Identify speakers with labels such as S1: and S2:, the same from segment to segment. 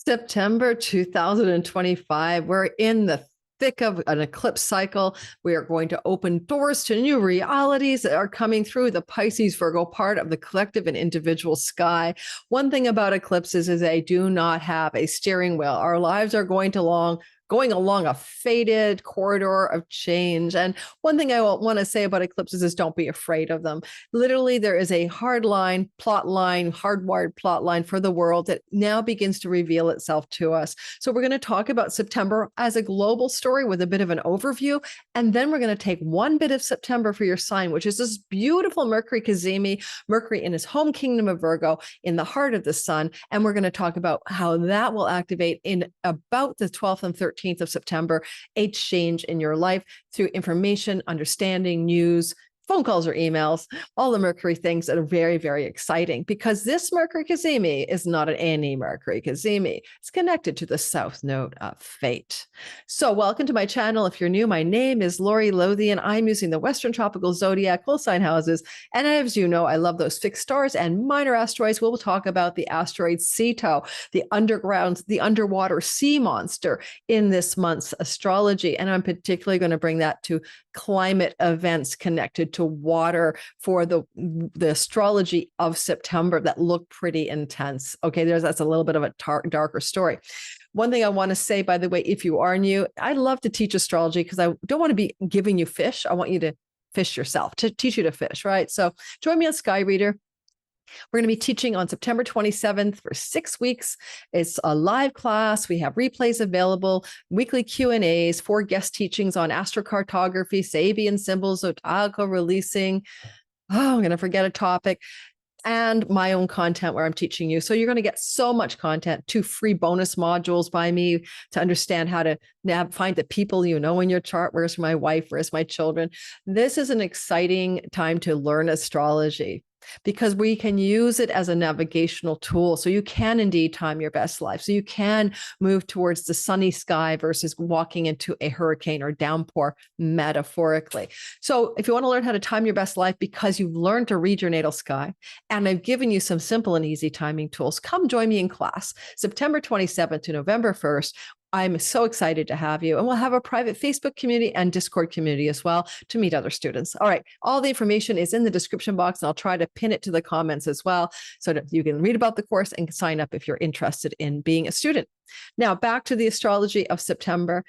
S1: September 2025, we're in the thick of an eclipse cycle. We are going to open doors to new realities that are coming through the Pisces Virgo part of the collective and individual sky. One thing about eclipses is they do not have a steering wheel. Our lives are going along a fated corridor of change. And one thing I want to say about eclipses is don't be afraid of them. Literally, there is a hardwired plot line for the world that now begins to reveal itself to us. So we're going to talk about September as a global story with a bit of an overview. And then we're going to take one bit of September for your sign, which is this beautiful Mercury cazimi, Mercury in his home kingdom of Virgo, in the heart of the sun. And we're going to talk about how that will activate in about the 12th and 13th of September, a change in your life through information, understanding, news, phone calls or emails, all the Mercury things that are very, very exciting, because this Mercury cazimi is not any Mercury cazimi. It's connected to the South Node of Fate. So welcome to my channel. If you're new, my name is Lori Lothian. I'm using the Western Tropical Zodiac whole sign houses. And as you know, I love those fixed stars and minor asteroids. We'll talk about the asteroid Ceto, the underwater sea monster in this month's astrology. And I'm particularly going to bring that to climate events connected to water for the astrology of September that look pretty intense. Okay, that's a little bit of a darker story. One thing I want to say, by the way, if you are new, I love to teach astrology because I don't want to be giving you fish. I want you to fish yourself, to teach you to fish, right? So join me on Sky Reader. We're going to be teaching on September 27th for 6 weeks. It's a live class. We have replays available, weekly Q&As, 4 guest teachings on astrocartography, Sabian symbols, zodiacal releasing. Oh, I'm going to forget a topic. And my own content where I'm teaching you. So you're going to get so much content, 2 free bonus modules by me to understand how to find the people you know in your chart. Where's my wife? Where's my children? This is an exciting time to learn astrology, because we can use it as a navigational tool. So you can indeed time your best life. So you can move towards the sunny sky versus walking into a hurricane or downpour, metaphorically. So if you want to learn how to time your best life because you've learned to read your natal sky, and I've given you some simple and easy timing tools, come join me in class, September 27th to November 1st. I'm so excited to have you. And we'll have a private Facebook community and Discord community as well to meet other students. All right. All the information is in the description box, and I'll try to pin it to the comments as well so that you can read about the course and sign up if you're interested in being a student. Now, back to the astrology of September.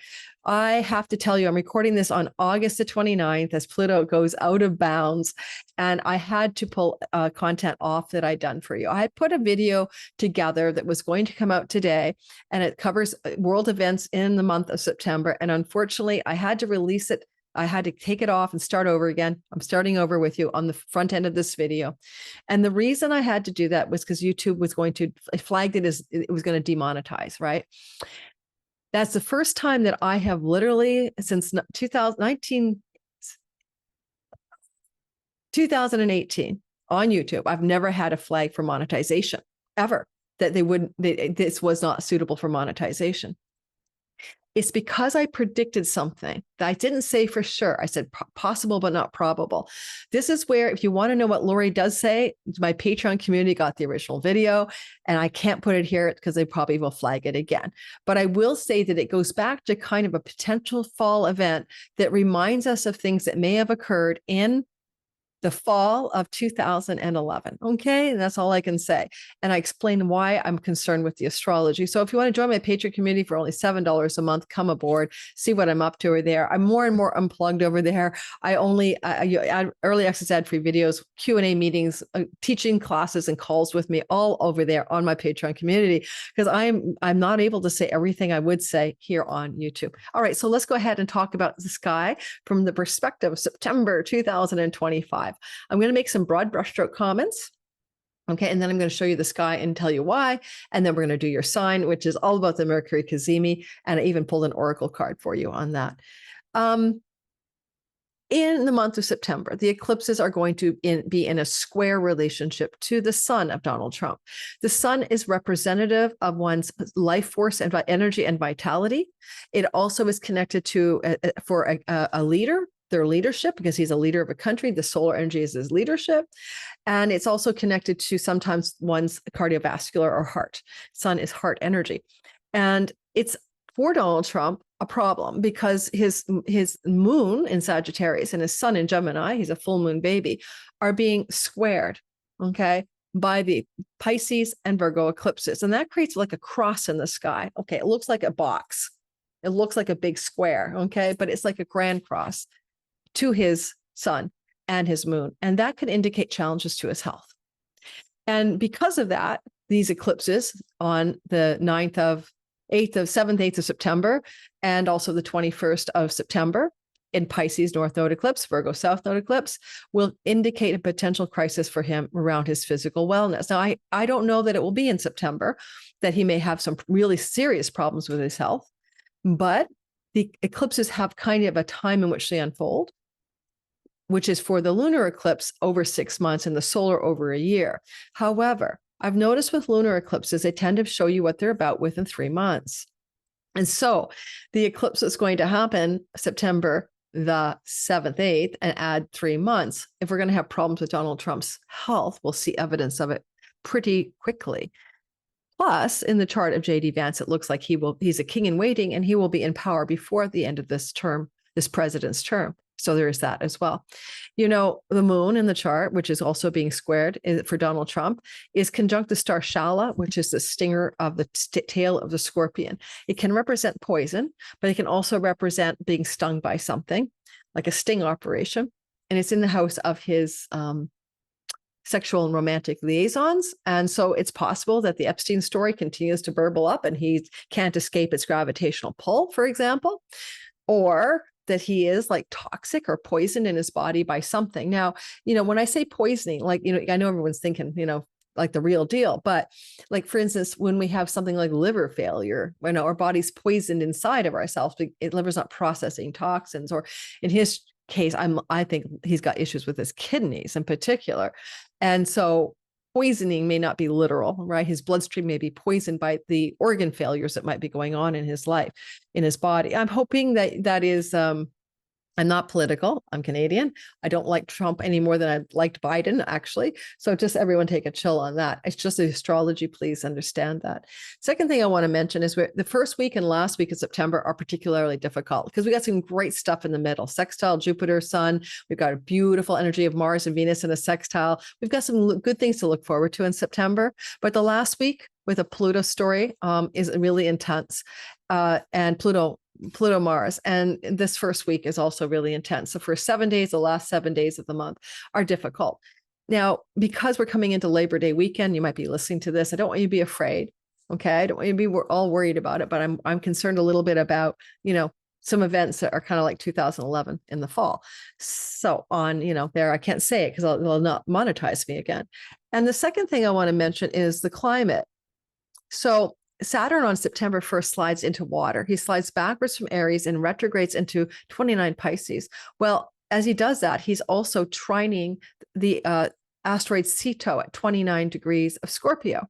S1: I have to tell you, I'm recording this on August the 29th as Pluto goes out of bounds, and I had to pull content off that I'd done for you. I put a video together that was going to come out today, and it covers world events in the month of September. And unfortunately, I had to release it. I had to take it off and start over again. I'm starting over with you on the front end of this video. And the reason I had to do that was because YouTube was going to flag it as it was going to demonetize, right? That's the first time that I have literally since 2018 on YouTube, I've never had a flag for monetization ever, that this was not suitable for monetization. It's because I predicted something that I didn't say for sure. I said possible, but not probable. This is where, if you want to know what Lori does say, my Patreon community got the original video, and I can't put it here because they probably will flag it again. But I will say that it goes back to kind of a potential fall event that reminds us of things that may have occurred in the fall of 2011. Okay, and that's all I can say. And I explain why I'm concerned with the astrology. So if you want to join my Patreon community for only $7 a month, come aboard, see what I'm up to over there. I'm more and more unplugged over there. I add early access, ad-free videos, Q&A meetings, teaching classes and calls with me all over there on my Patreon community, because I'm not able to say everything I would say here on YouTube. All right, so let's go ahead and talk about the sky from the perspective of September 2025. I'm going to make some broad brushstroke comments. Okay, and then I'm going to show you the sky and tell you why. And then we're going to do your sign, which is all about the Mercury cazimi. And I even pulled an oracle card for you on that. In the month of September, the eclipses are going to be in a square relationship to the sun of Donald Trump. The sun is representative of one's life force and energy and vitality. It also is connected to, for a leader, their leadership, because he's a leader of a country. The solar energy is his leadership. And it's also connected to sometimes one's cardiovascular or heart. Sun is heart energy. And it's for Donald Trump a problem because his moon in Sagittarius and his sun in Gemini, he's a full moon baby, are being squared, okay, by the Pisces and Virgo eclipses. And that creates like a cross in the sky. Okay, it looks like a box. It looks like a big square, okay, but it's like a grand cross to his sun and his moon. And that could indicate challenges to his health. And because of that, these eclipses on the 7th, 8th of September, and also the 21st of September in Pisces North Node eclipse, Virgo South Node eclipse, will indicate a potential crisis for him around his physical wellness. Now, I don't know that it will be in September, that he may have some really serious problems with his health, but the eclipses have kind of a time in which they unfold, which is for the lunar eclipse over 6 months and the solar over a year. However, I've noticed with lunar eclipses, they tend to show you what they're about within 3 months. And so the eclipse that's going to happen September the 7th, 8th, and add 3 months. If we're going to have problems with Donald Trump's health, we'll see evidence of it pretty quickly. Plus, in the chart of J.D. Vance, it looks like he's a king in waiting, and he will be in power before the end of this term, this president's term. So there is that as well. You know, the moon in the chart, which is also being squared for Donald Trump, is conjunct the star Shala, which is the stinger of the tail of the scorpion. It can represent poison, but it can also represent being stung by something, like a sting operation. And it's in the house of his sexual and romantic liaisons. And so it's possible that the Epstein story continues to burble up and he can't escape its gravitational pull, for example, or that he is like toxic or poisoned in his body by something. Now, you know, when I say poisoning, like, you know, I know everyone's thinking, you know, like the real deal, but like, for instance, when we have something like liver failure, when our body's poisoned inside of ourselves, liver's not processing toxins, or in his case, I think he's got issues with his kidneys in particular. And so poisoning may not be literal, right? His bloodstream may be poisoned by the organ failures that might be going on in his life, in his body. I'm hoping that is, I'm not political. I'm Canadian. I don't like Trump any more than I liked Biden, actually. So just everyone take a chill on that. It's just the astrology. Please understand that. Second thing I want to mention is the first week and last week of September are particularly difficult because we got some great stuff in the middle. Sextile Jupiter, Sun. We've got a beautiful energy of Mars and Venus in a sextile. We've got some good things to look forward to in September. But the last week with a Pluto story is really intense. And Pluto Mars. And this first week is also really intense. So for 7 days, the last 7 days of the month are difficult. Now, because we're coming into Labor Day weekend, you might be listening to this. I don't want you to be afraid. Okay. I don't want you to be all worried about it, but I'm concerned a little bit about, you know, some events that are kind of like 2011 in the fall. So on, you know, there, I can't say it because they'll not monetize me again. And the second thing I want to mention is the climate. So Saturn on September 1st slides into water. He slides backwards from Aries and retrogrades into 29 Pisces. Well, as he does that, he's also trining the asteroid Ceto at 29 degrees of Scorpio.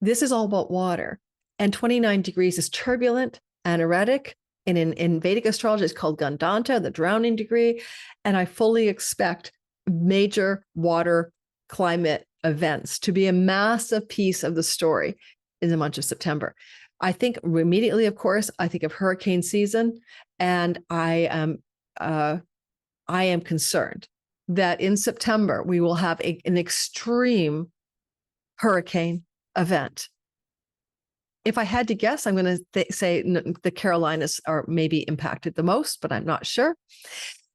S1: This is all about water. And 29 degrees is turbulent, anaretic. And in Vedic astrology, it's called Gandanta, the drowning degree. And I fully expect major water climate events to be a massive piece of the story in the month of September. I think immediately, of course, I think of hurricane season, and I am concerned that in September we will have an extreme hurricane event. If I had to guess, I'm going to say the Carolinas are maybe impacted the most, but I'm not sure.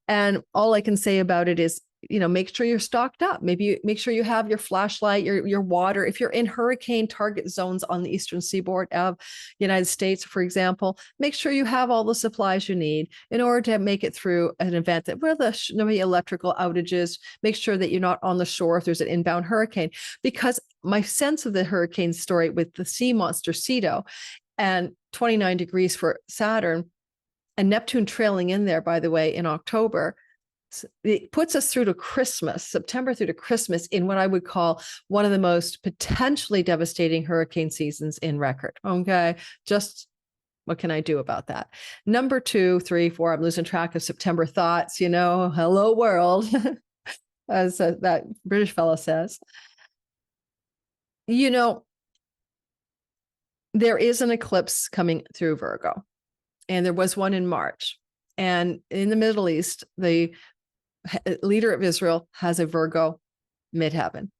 S1: And all I can say about it is, you know, make sure you're stocked up. Maybe make sure you have your flashlight, your water. If you're in hurricane target zones on the eastern seaboard of the United States, for example, make sure you have all the supplies you need in order to make it through an event where there'll be electrical outages. Make sure that you're not on the shore if there's an inbound hurricane, because my sense of the hurricane story with the sea monster Ceto and 29 degrees for Saturn and Neptune trailing in there, by the way, in October, it puts us through to Christmas, September through to Christmas, in what I would call one of the most potentially devastating hurricane seasons in record. Okay. Just What can I do about that? Number 2, 3, 4, I'm losing track of September thoughts, hello world, as that British fellow says. There is an eclipse coming through Virgo, and there was one in March. And in the Middle East, the leader of Israel has a Virgo midheaven.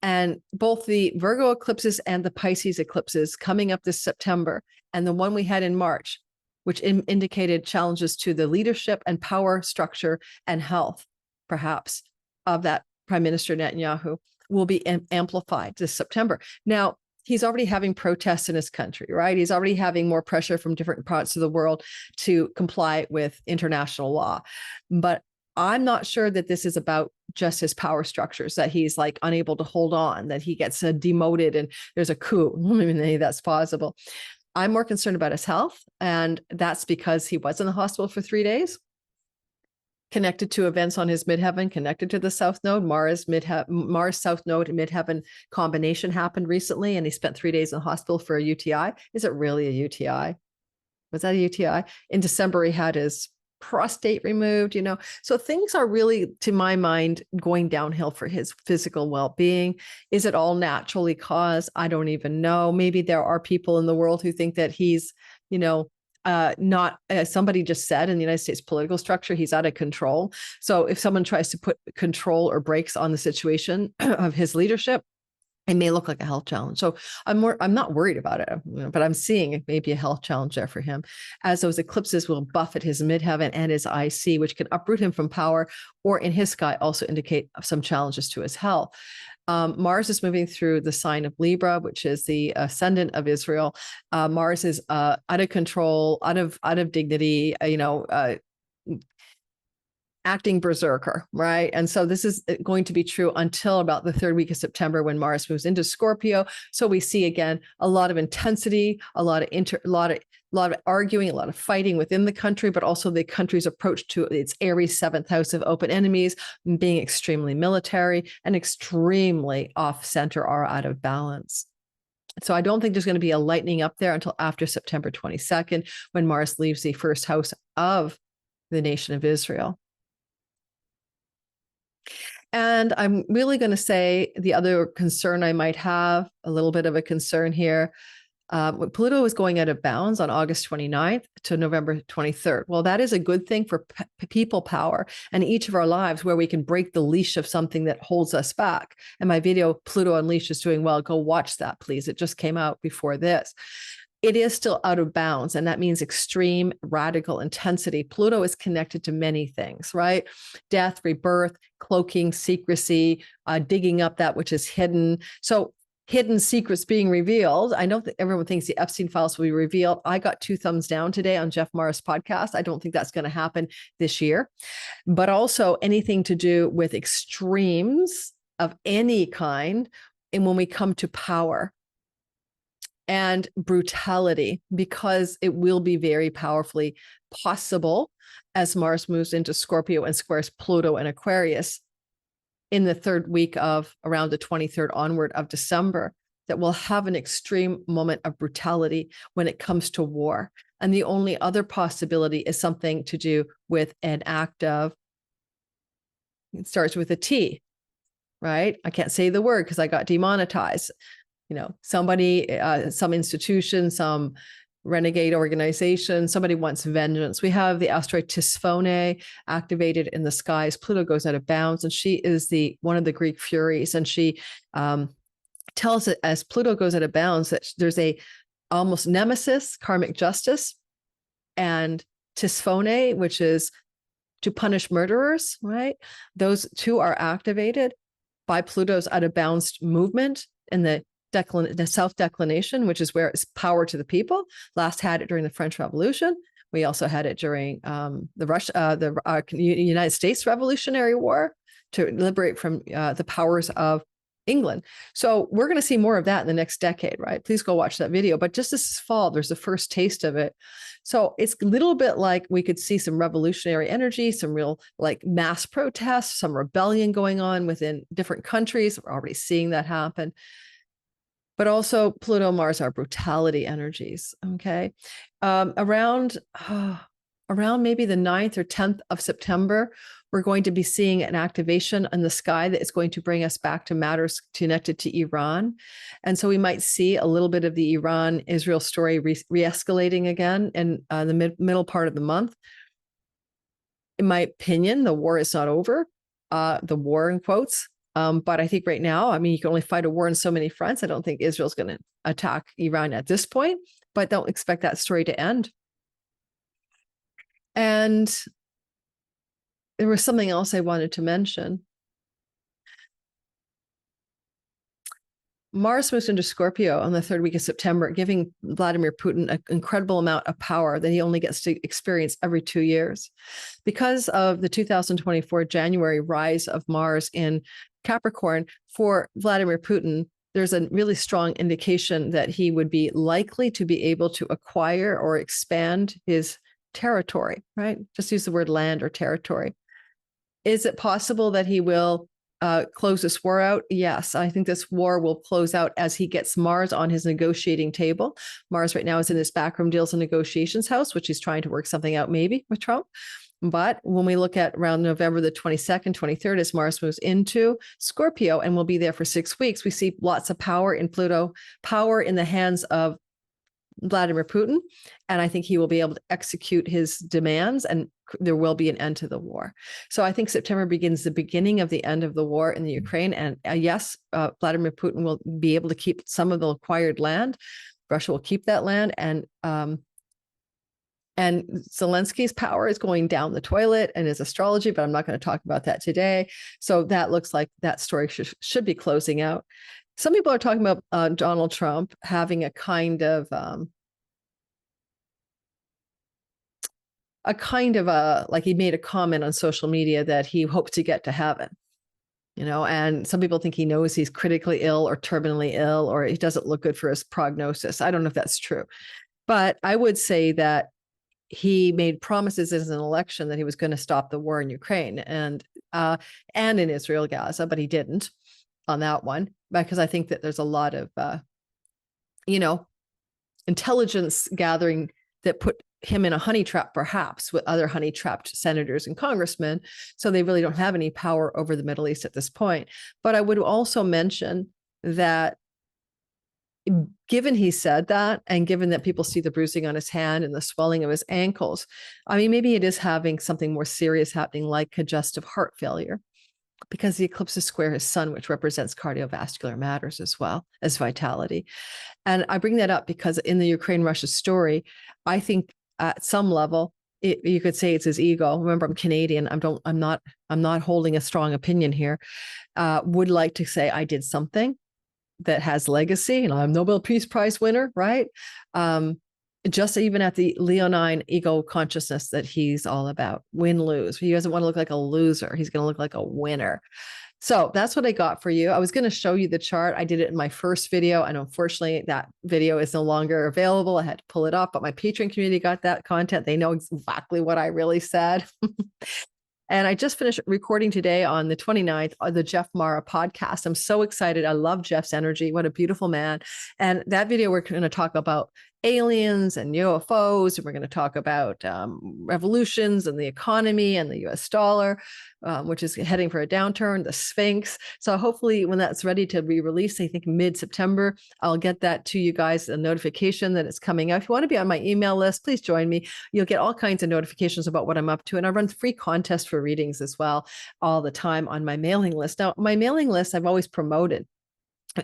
S1: And both the Virgo eclipses and the Pisces eclipses coming up this September, and the one we had in March, which indicated challenges to the leadership and power structure and health, perhaps, of that Prime Minister Netanyahu, will be amplified this September. Now, he's already having protests in his country, right? He's already having more pressure from different parts of the world to comply with international law. But I'm not sure that this is about just his power structures, that he's like unable to hold on, that he gets demoted and there's a coup. I mean, that's possible. I'm more concerned about his health. And that's because he was in the hospital for 3 days, connected to events on his midheaven, connected to the South Node. Mars South Node and midheaven combination happened recently, and he spent 3 days in the hospital for a UTI. Is it really a UTI? Was that a UTI? In December, he had his prostate removed, So things are really, to my mind, going downhill for his physical well-being. Is it all naturally caused? I don't even know. Maybe there are people in the world who think that he's, not, as somebody just said, in the United States political structure, he's out of control. So if someone tries to put control or brakes on the situation of his leadership, it may look like a health challenge. So I'm not worried about it, but I'm seeing maybe a health challenge there for him, as those eclipses will buffet his midheaven and his IC, which can uproot him from power, or in his sky also indicate some challenges to his health. Mars is moving through the sign of Libra, which is the ascendant of Israel. Mars is out of control, out of dignity, acting berserker, right? And so this is going to be true until about the 3rd week of September, when Mars moves into Scorpio. So we see again a lot of intensity, a lot of arguing, a lot of fighting within the country, but also the country's approach to its Aries 7th house of open enemies, being extremely military and extremely off center or out of balance. So I don't think there's going to be a lightening up there until after September 22nd, when Mars leaves the 1st house of the nation of Israel. And I'm really going to say the other concern I might have, a little bit of a concern here. Pluto is going out of bounds on August 29th to November 23rd. Well, that is a good thing for people power and each of our lives, where we can break the leash of something that holds us back. And my video, Pluto Unleashed, is doing well. Go watch that, please. It just came out before this. It is still out of bounds, and that means extreme radical intensity. Pluto is connected to many things, right? Death, rebirth, cloaking, secrecy, digging up that which is hidden. So hidden secrets being revealed. I know that everyone thinks the Epstein files will be revealed. I got 2 thumbs down today on Jeff Morris' podcast. I don't think that's going to happen this year. But also anything to do with extremes of any kind, and when we come to power and brutality, because it will be very powerfully possible as Mars moves into Scorpio and squares Pluto and Aquarius in the 3rd week of around the 23rd onward of December, that we'll have an extreme moment of brutality when it comes to war. And the only other possibility is something to do with an act of, it starts with a T, right? I can't say the word because I got demonetized. Somebody, some institution, some renegade organization, somebody wants vengeance. We have the asteroid Tisphone activated in the skies. Pluto goes out of bounds, and she is one of the Greek Furies. And she tells it, as Pluto goes out of bounds, that there's a almost nemesis, karmic justice, and Tisphone, which is to punish murderers, right? Those two are activated by Pluto's out of bounds movement in the self-declination, which is where it's power to the people. Last had it during the French Revolution. We also had it during the United States Revolutionary War to liberate from the powers of England. So we're going to see more of that in the next decade, right? Please go watch that video. But just this fall, there's the first taste of it. So it's a little bit like we could see some revolutionary energy, some real like mass protests, some rebellion going on within different countries. We're already seeing that happen. but also Pluto, Mars are brutality energies. Okay. Around maybe the 9th or 10th of September, we're going to be seeing an activation in the sky that is going to bring us back to matters connected to Iran. And so we might see a little bit of the Iran-Israel story re-escalating again in the middle part of the month. In my opinion, the war is not over, the war in quotes. But I think right now, I mean, you can only fight a war on so many fronts. I don't think Israel's going to attack Iran at this point, but don't expect that story to end. And there was something else I wanted to mention. Mars moves into Scorpio on the 3rd week of September, giving Vladimir Putin an incredible amount of power that he only gets to experience every 2 years. Because of the 2024 January rise of Mars in Capricorn, for Vladimir Putin, there's a really strong indication that he would be likely to be able to acquire or expand his territory, right? Just use the word land or territory. Is it possible that he will close this war out? Yes, I think this war will close out as he gets Mars on his negotiating table. Mars right now is in his backroom deals and negotiations house, which he's trying to work something out maybe with Trump. But when we look at around November the 22nd, 23rd, as Mars moves into Scorpio and will be there for 6 weeks, we see lots of power in Pluto, power in the hands of Vladimir Putin, and I think he will be able to execute his demands, and there will be an end to the war. So I think September begins the beginning of the end of the war in the Ukraine, and yes, Vladimir Putin will be able to keep some of the acquired land. Russia will keep that land, and Zelensky's power is going down the toilet and his astrology, but I'm not going to talk about that today. So that looks like that story should be closing out. Some people are talking about Donald Trump having a kind of like he made a comment on social media that he hopes to get to heaven, you know, and some people think he knows he's critically ill or terminally ill, or he doesn't look good for his prognosis. I don't know if that's true, but I would say that he made promises as an election that he was going to stop the war in Ukraine and in Israel, Gaza, but he didn't on that one, because I think that there's a lot of, intelligence gathering that put him in a honey trap, perhaps with other honey trapped senators and congressmen. So they really don't have any power over the Middle East at this point. But I would also mention that given he said that, and given that people see the bruising on his hand and the swelling of his ankles, I mean, maybe it is having something more serious happening, like congestive heart failure, because the eclipse is square his sun, which represents cardiovascular matters as well as vitality. And I bring that up because in the Ukraine-Russia story, I think at some level, you could say it's his ego. Remember, I'm Canadian. I'm not holding a strong opinion here. Would like to say I did something that has legacy, and I'm Nobel Peace Prize winner, right? Just even at the Leonine ego consciousness that he's all about, win-lose. He doesn't want to look like a loser. He's going to look like a winner. So that's what I got for you. I was going to show you the chart. I did it in my first video, and unfortunately that video is no longer available. I had to pull it off, but my Patreon community got that content. They know exactly what I really said. And I just finished recording today on the 29th of the Jeff Mara podcast. I'm so excited. I love Jeff's energy. What a beautiful man. And that video, we're going to talk about aliens and UFOs, and we're going to talk about revolutions and the economy and the US dollar, which is heading for a downturn, the Sphinx. So hopefully when that's ready to be released, I think mid-September, I'll get that to you guys, a notification that it's coming out. If you want to be on my email list, please join me. You'll get all kinds of notifications about what I'm up to. And I run free contests for readings as well all the time on my mailing list. Now, my mailing list, I've always promoted,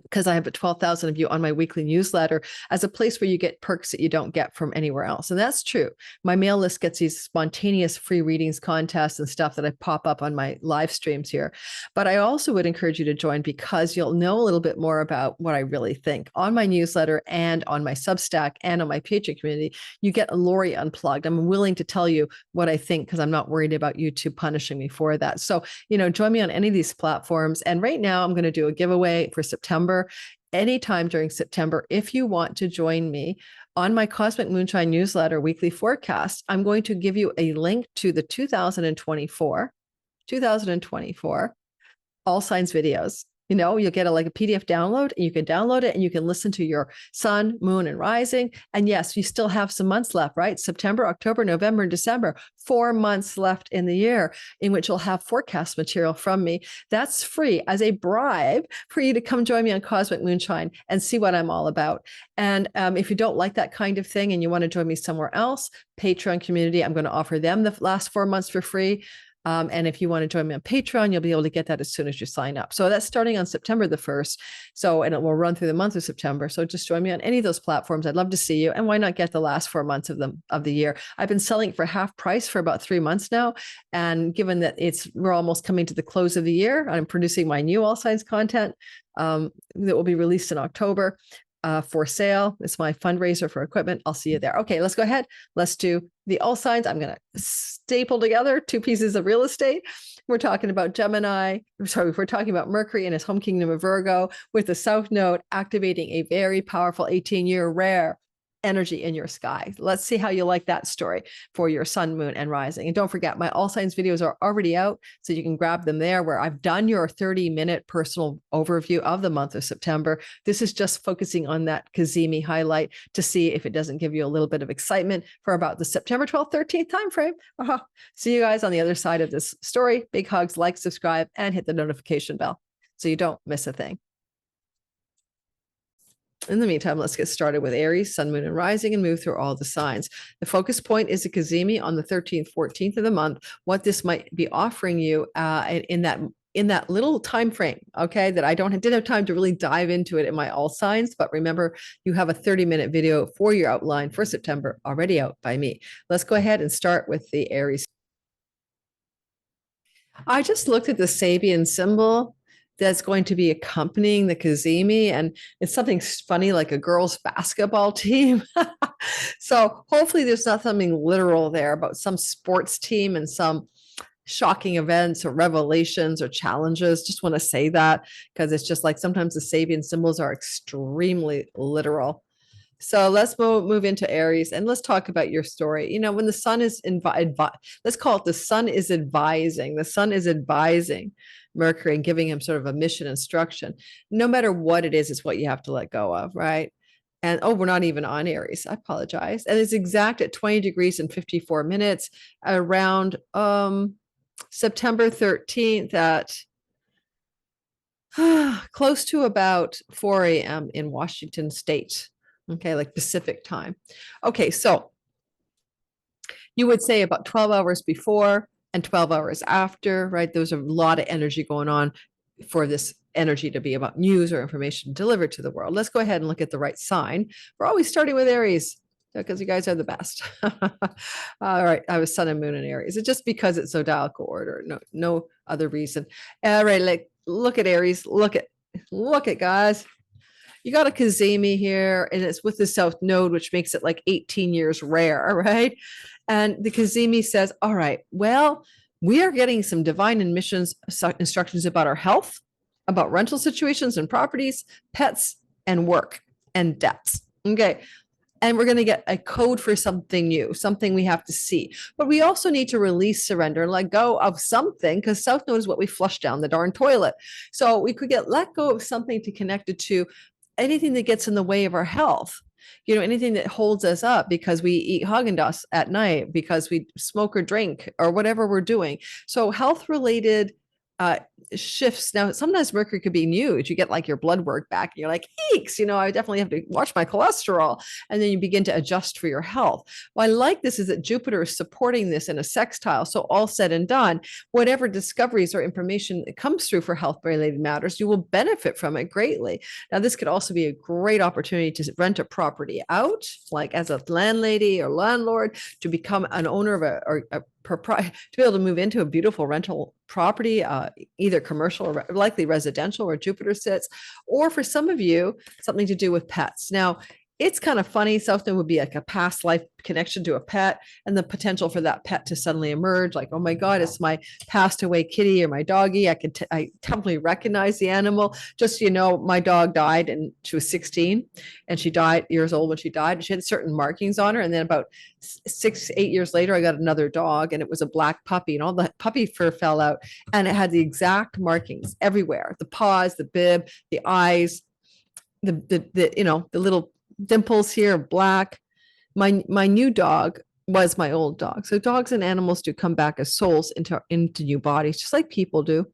S1: because I have 12,000 of you on my weekly newsletter, as a place where you get perks that you don't get from anywhere else. And that's true. My mail list gets these spontaneous free readings, contests, and stuff that I pop up on my live streams here. But I also would encourage you to join, because you'll know a little bit more about what I really think on my newsletter and on my Substack and on my Patreon community. You get a Lori Unplugged. I'm willing to tell you what I think, because I'm not worried about YouTube punishing me for that. So, join me on any of these platforms. And right now I'm going to do a giveaway for September. Anytime during September. If you want to join me on my Cosmic Moonshine newsletter weekly forecast, I'm going to give you a link to the 2024 all signs videos. You'll get like a PDF download, and you can download it and you can listen to your sun, moon, and rising. And yes, you still have some months left, right? September, October, November, and December, 4 months left in the year in which you'll have forecast material from me. That's free as a bribe for you to come join me on Cosmic Moonshine and see what I'm all about. And if you don't like that kind of thing and you want to join me somewhere else, Patreon community, I'm going to offer them the last 4 months for free. And if you want to join me on Patreon, you'll be able to get that as soon as you sign up. So that's starting on September the 1st. And it will run through the month of September. So just join me on any of those platforms. I'd love to see you. And why not get the last 4 months of the year? I've been selling for half price for about 3 months now. And given that we're almost coming to the close of the year, I'm producing my new All Signs content that will be released in October. For sale. It's my fundraiser for equipment. I'll see you there. Okay, let's go ahead. Let's do the all signs. I'm going to staple together 2 pieces of real estate. We're talking about Gemini. We're talking about Mercury in his home kingdom of Virgo with the South Node activating a very powerful 18-year rare energy in your sky. Let's see how you like that story for your sun, moon, and rising. And don't forget, my all signs videos are already out, so you can grab them there, where I've done your 30-minute personal overview of the month of September. This is just focusing on that Cazimi highlight to see if it doesn't give you a little bit of excitement for about the September 12th, 13th timeframe. See you guys on the other side of this story. Big hugs, like, subscribe, and hit the notification bell so you don't miss a thing. In the meantime, let's get started with Aries, sun, moon, and rising, and move through all the signs. The focus point is a Cazimi on the 13th, 14th of the month. What this might be offering you in that little time frame, okay, that I didn't have time to really dive into it in my all signs. But remember, you have a 30-minute video for your outline for September already out by me. Let's go ahead and start with the Aries. I just looked at the Sabian symbol that's going to be accompanying the Cazimi, and it's something funny like a girls' basketball team. So hopefully there's not something literal there about some sports team and some shocking events or revelations or challenges. Just want to say that because it's just like sometimes the Sabian symbols are extremely literal. So let's move into Aries, and let's talk about your story. When the sun is let's call it the sun is advising. The sun is advising Mercury and giving him sort of a mission instruction. No matter what it is, it's what you have to let go of, right? And we're not even on Aries. I apologize. And it's exact at 20 degrees and 54 minutes around September 13th at close to about 4 a.m. in Washington State. Okay, like Pacific time. Okay, so you would say about 12 hours before and 12 hours after, right? There's a lot of energy going on for this energy to be about news or information delivered to the world. Let's go ahead and look at the right sign. We're always starting with Aries because you guys are the best. All right, I was sun and moon in Aries. It's just because it's zodiacal order, no other reason. All right, look at Aries. Look at guys. You got a Cazimi here, and it's with the South Node, which makes it like 18 years rare, right? And the Cazimi says, all right, well, we are getting some divine instructions about our health, about rental situations and properties, pets, and work and debts. Okay. And we're going to get a code for something new, something we have to see. But we also need to release, surrender, and let go of something, because South Node is what we flush down the darn toilet. So we could let go of something to connect it to anything that gets in the way of our health, anything that holds us up because we eat Haagen-Dazs at night, because we smoke or drink or whatever we're doing. So health related shifts. Now, sometimes Mercury could be huge. You get like your blood work back and you're like, eeks, I definitely have to watch my cholesterol. And then you begin to adjust for your health. What I like this is that Jupiter is supporting this in a sextile. So all said and done, whatever discoveries or information that comes through for health related matters, you will benefit from it greatly. Now, this could also be a great opportunity to rent a property out, like as a landlady or landlord, to become an owner of a to be able to move into a beautiful rental property, either commercial or likely residential where Jupiter sits, or for some of you, something to do with pets. Now, It's kind of funny. South Node would be like a past life connection to a pet and the potential for that pet to suddenly emerge. Like, oh my God, it's my passed away kitty or my doggy. I totally recognize the animal. Just, my dog died and she was 16 and she died years old when she died. She had certain markings on her. And then about 6-8 years later, I got another dog and it was a black puppy and all the puppy fur fell out and it had the exact markings everywhere. The paws, the bib, the eyes, the little dimples here, black. My new dog was my old dog. So dogs and animals do come back as souls into new bodies, just like people do.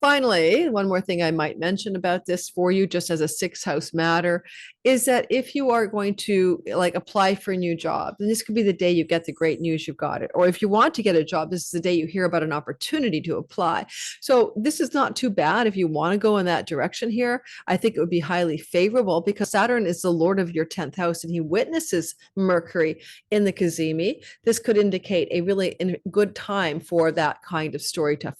S1: Finally, one more thing I might mention about this for you, just as a sixth house matter, is that if you are going to apply for a new job, then this could be the day you get the great news you've got it. Or if you want to get a job, this is the day you hear about an opportunity to apply. So this is not too bad if you want to go in that direction here. I think it would be highly favorable because Saturn is the Lord of your 10th house and he witnesses Mercury in the Cazimi. This could indicate a really good time for that kind of story to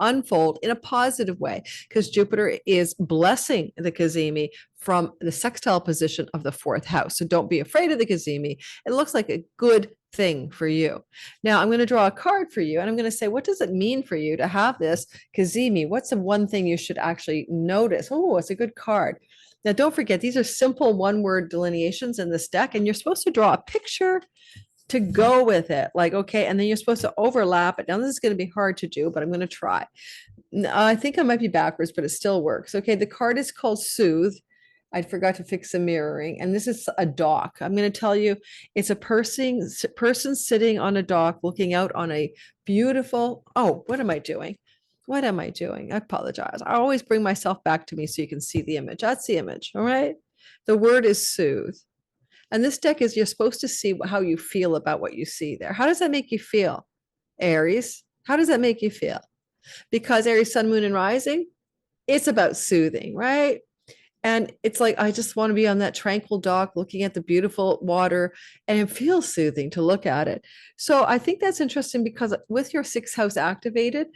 S1: unfold in a positive way because Jupiter is blessing the Cazimi from the sextile position of the 4th house. So don't be afraid of the Cazimi. It looks like a good thing for you. Now I'm going to draw a card for you and I'm going to say, what does it mean for you to have this Cazimi? What's the one thing you should actually notice? Oh, it's a good card. Now, don't forget, these are simple one-word delineations in this deck, and you're supposed to draw a picture to go with it. Okay, and then you're supposed to overlap it. Now, this is going to be hard to do, but I'm going to try. I think I might be backwards, but it still works. Okay, the card is called Soothe. I forgot to fix the mirroring, and this is a dock. I'm going to tell you, it's a person sitting on a dock looking out on a beautiful, what am I doing? What am I doing? I apologize. I always bring myself back to me so you can see the image. That's the image, all right? The word is soothe. And this deck is you're supposed to see how you feel about what you see there. How does that make you feel, Aries? How does that make you feel? Because Aries, Sun, Moon, and Rising, it's about soothing, right? And it's like, I just want to be on that tranquil dock looking at the beautiful water, and it feels soothing to look at it. So I think that's interesting because with your 6th house activated,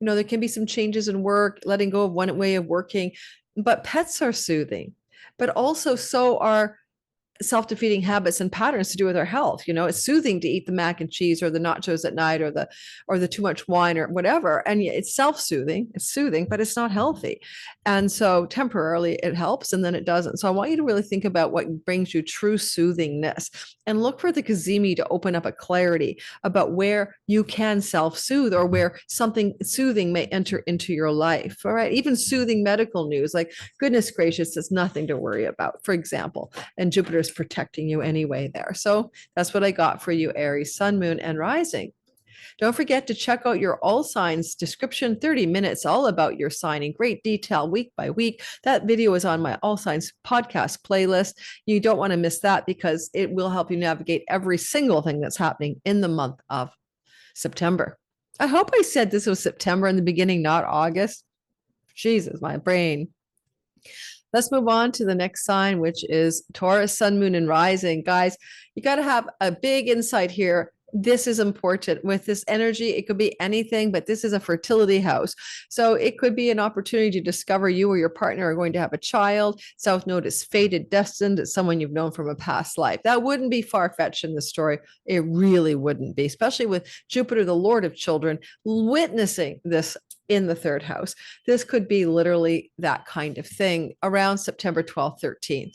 S1: there can be some changes in work, letting go of one way of working, but pets are soothing, but also so are self-defeating habits and patterns to do with our health. It's soothing to eat the mac and cheese or the nachos at night or the too much wine or whatever. And it's self-soothing, it's soothing, but it's not healthy. And so temporarily it helps and then it doesn't. So I want you to really think about what brings you true soothingness and look for the Cazimi to open up a clarity about where you can self-soothe or where something soothing may enter into your life. All right. Even soothing medical news, like goodness gracious, it's nothing to worry about, for example, and Jupiter's protecting you anyway there. So that's what I got for you, Aries, Sun, Moon, and Rising. Don't forget to check out your all signs description, 30 minutes, all about your sign in great detail week by week. That video is on my all signs podcast playlist. You don't want to miss that because it will help you navigate every single thing that's happening in the month of September. I hope I said this was September in the beginning, not August. Jesus, my brain. Let's move on to the next sign, which is Taurus, Sun, Moon, and Rising. Guys, you got to have a big insight here. This is important with this energy. It could be anything, but this is a fertility house. So it could be an opportunity to discover you or your partner are going to have a child. South Node is fated, destined. It's someone you've known from a past life. That wouldn't be far-fetched in the story. It really wouldn't be, especially with Jupiter, the Lord of children, witnessing this in the 3rd house. This could be literally that kind of thing around September 12th, 13th.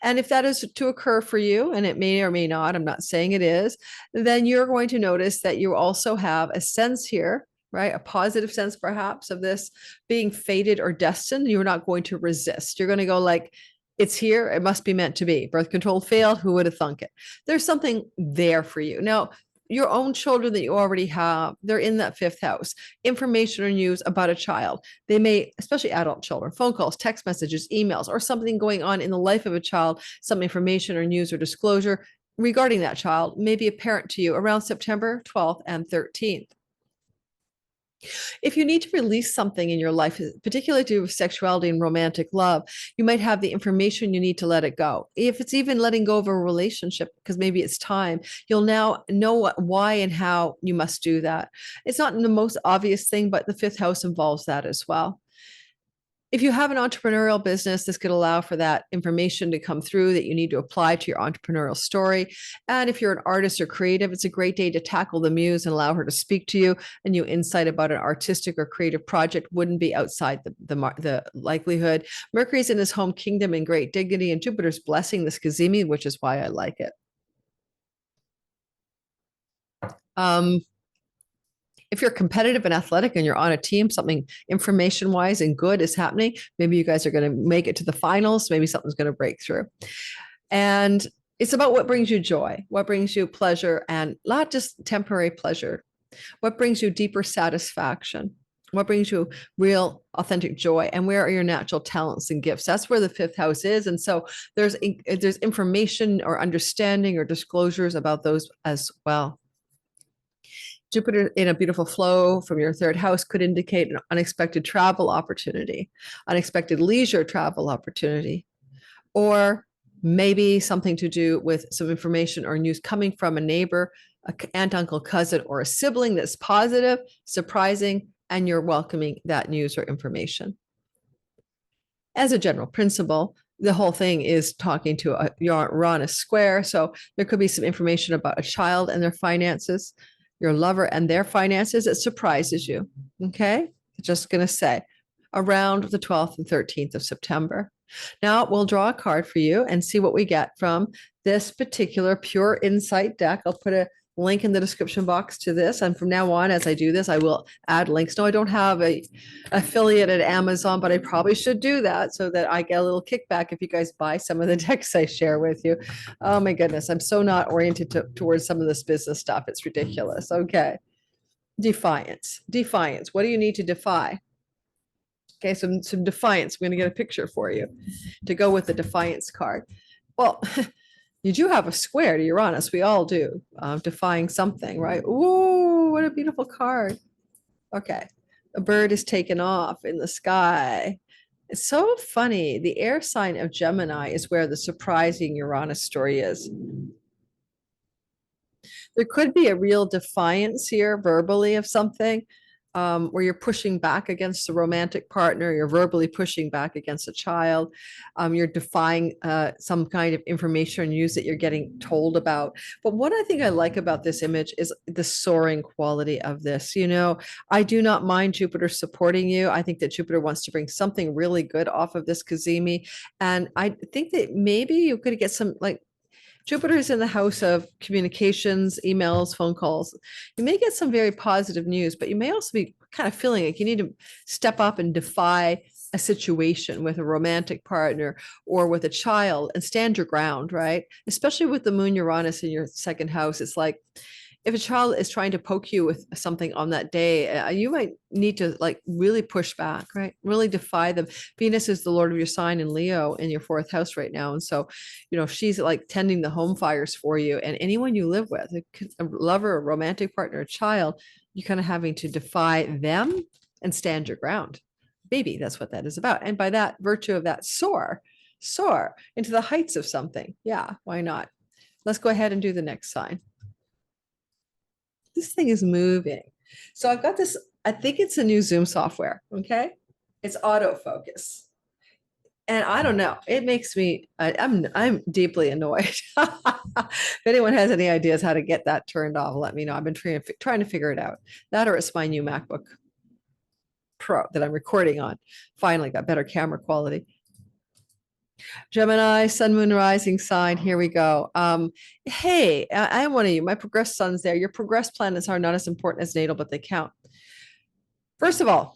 S1: And if that is to occur for you, and it may or may not, I'm not saying it is, then you're going to notice that you also have a sense here, right? A positive sense perhaps of this being fated or destined. You're not going to resist. You're going to go like, it's here. It must be meant to be. Birth control failed. Who would have thunk it? There's something there for you. Now, your own children that you already have, they're in that 5th house. Information or news about a child. They may, especially adult children, phone calls, text messages, emails, or something going on in the life of a child, some information or news or disclosure regarding that child may be apparent to you around September 12th and 13th. If you need to release something in your life, particularly to do with sexuality and romantic love, you might have the information you need to let it go. If it's even letting go of a relationship, because maybe it's time, you'll now know why and how you must do that. It's not the most obvious thing, but the 5th house involves that as well. If you have an entrepreneurial business, this could allow for that information to come through that you need to apply to your entrepreneurial story. And if you're an artist or creative, it's a great day to tackle the muse and allow her to speak to you. And you insight about an artistic or creative project wouldn't be outside the likelihood. Mercury's in his home kingdom in great dignity, and Jupiter's blessing this Kazemi, which is why I like it. If you're competitive and athletic and you're on a team, something information wise and good is happening. Maybe you guys are going to make it to the finals. Maybe something's going to break through. And it's about what brings you joy, what brings you pleasure, and not just temporary pleasure. What brings you deeper satisfaction? What brings you real, authentic joy? And where are your natural talents and gifts? That's where the fifth house is. And so there's information or understanding or disclosures about those as well. Jupiter in a beautiful flow from your third house could indicate an unexpected travel opportunity, unexpected leisure travel opportunity, or maybe something to do with some information or news coming from a neighbor, an aunt, uncle, cousin, or a sibling that's positive, surprising, and you're welcoming that news or information. As a general principle, the whole thing is talking to a Uranus square. So there could be some information about a child and their finances, your lover and their finances. It surprises you. Okay. Just going to say around the 12th and 13th of September. Now we'll draw a card for you and see what we get from this particular Pure Insight deck. I'll put a link in the description box to this. And from now on, as I do this, I will add links. No, I don't have a affiliate at Amazon, but I probably should do that so that I get a little kickback if you guys buy some of the decks I share with you. Oh my goodness. I'm so not oriented towards some of this business stuff. It's ridiculous. Okay. Defiance. Defiance. What do you need to defy? Okay, some defiance. I'm going to get a picture for you to go with the defiance card. Well, you do have a square to Uranus. We all do. Defying something, right? Ooh, what a beautiful card. Okay, a bird is taken off in the sky. It's so funny. The air sign of Gemini is where the surprising Uranus story is. There could be a real defiance here verbally of something. Where you're pushing back against a romantic partner, you're verbally pushing back against a child, you're defying some kind of information or news that you're getting told about. But what I think I like about this image is the soaring quality of this. You know, I do not mind Jupiter supporting you. I think that Jupiter wants to bring something really good off of this Kazemi. And I think that maybe you could get some like Jupiter is in the house of communications, emails, phone calls. You may get some very positive news, but you may also be kind of feeling like you need to step up and defy a situation with a romantic partner or with a child and stand your ground, right? Especially with the moon Uranus in your second house. It's like, if a child is trying to poke you with something on that day, you might need to like really push back, right? Really defy them. Venus is the Lord of your sign in Leo in your fourth house right now. And so, you know, she's like tending the home fires for you. And anyone you live with, a lover, a romantic partner, a child, you're kind of having to defy them and stand your ground. Maybe that's what that is about. And by that virtue of that, soar into the heights of something. Yeah, why not? Let's go ahead and do the next sign. This thing is moving. So I've got this, I think it's a new Zoom software. Okay. It's autofocus. And I don't know, it makes me, I'm deeply annoyed. If anyone has any ideas how to get that turned off, let me know. I've been trying to figure it out. That or it's my new MacBook Pro that I'm recording on. Finally got better camera quality. Gemini, sun, moon, rising sign. Here we go. Hey, I am one of you. My progressed sun's there. Your progressed planets are not as important as natal, but they count. First of all,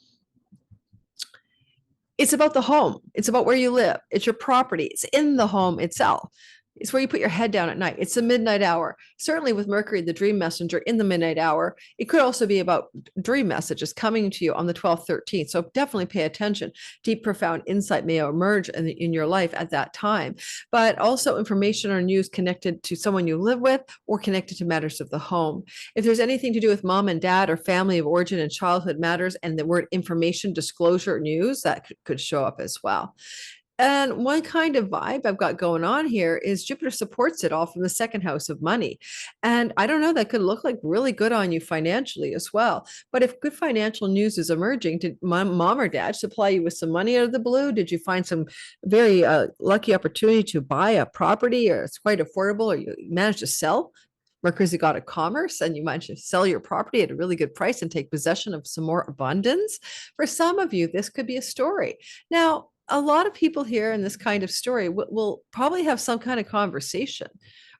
S1: it's about the home. It's about where you live. It's your property. It's in the home itself. It's where you put your head down at night. It's the midnight hour. Certainly with Mercury, the dream messenger in the midnight hour, it could also be about dream messages coming to you on the 12th, 13th. So definitely pay attention. Deep, profound insight may emerge in your life at that time, but also information or news connected to someone you live with or connected to matters of the home. If there's anything to do with mom and dad or family of origin and childhood matters and the word information, disclosure, news, that could show up as well. And one kind of vibe I've got going on here is Jupiter supports it all from the second house of money. And I don't know, that could look like really good on you financially as well. But if good financial news is emerging, did mom or dad supply you with some money out of the blue? Did you find some very lucky opportunity to buy a property, or it's quite affordable, or you managed to sell? Mercury's the god of commerce, and you managed to sell your property at a really good price and take possession of some more abundance. For some of you, this could be a story. Now, a lot of people here in this kind of story will probably have some kind of conversation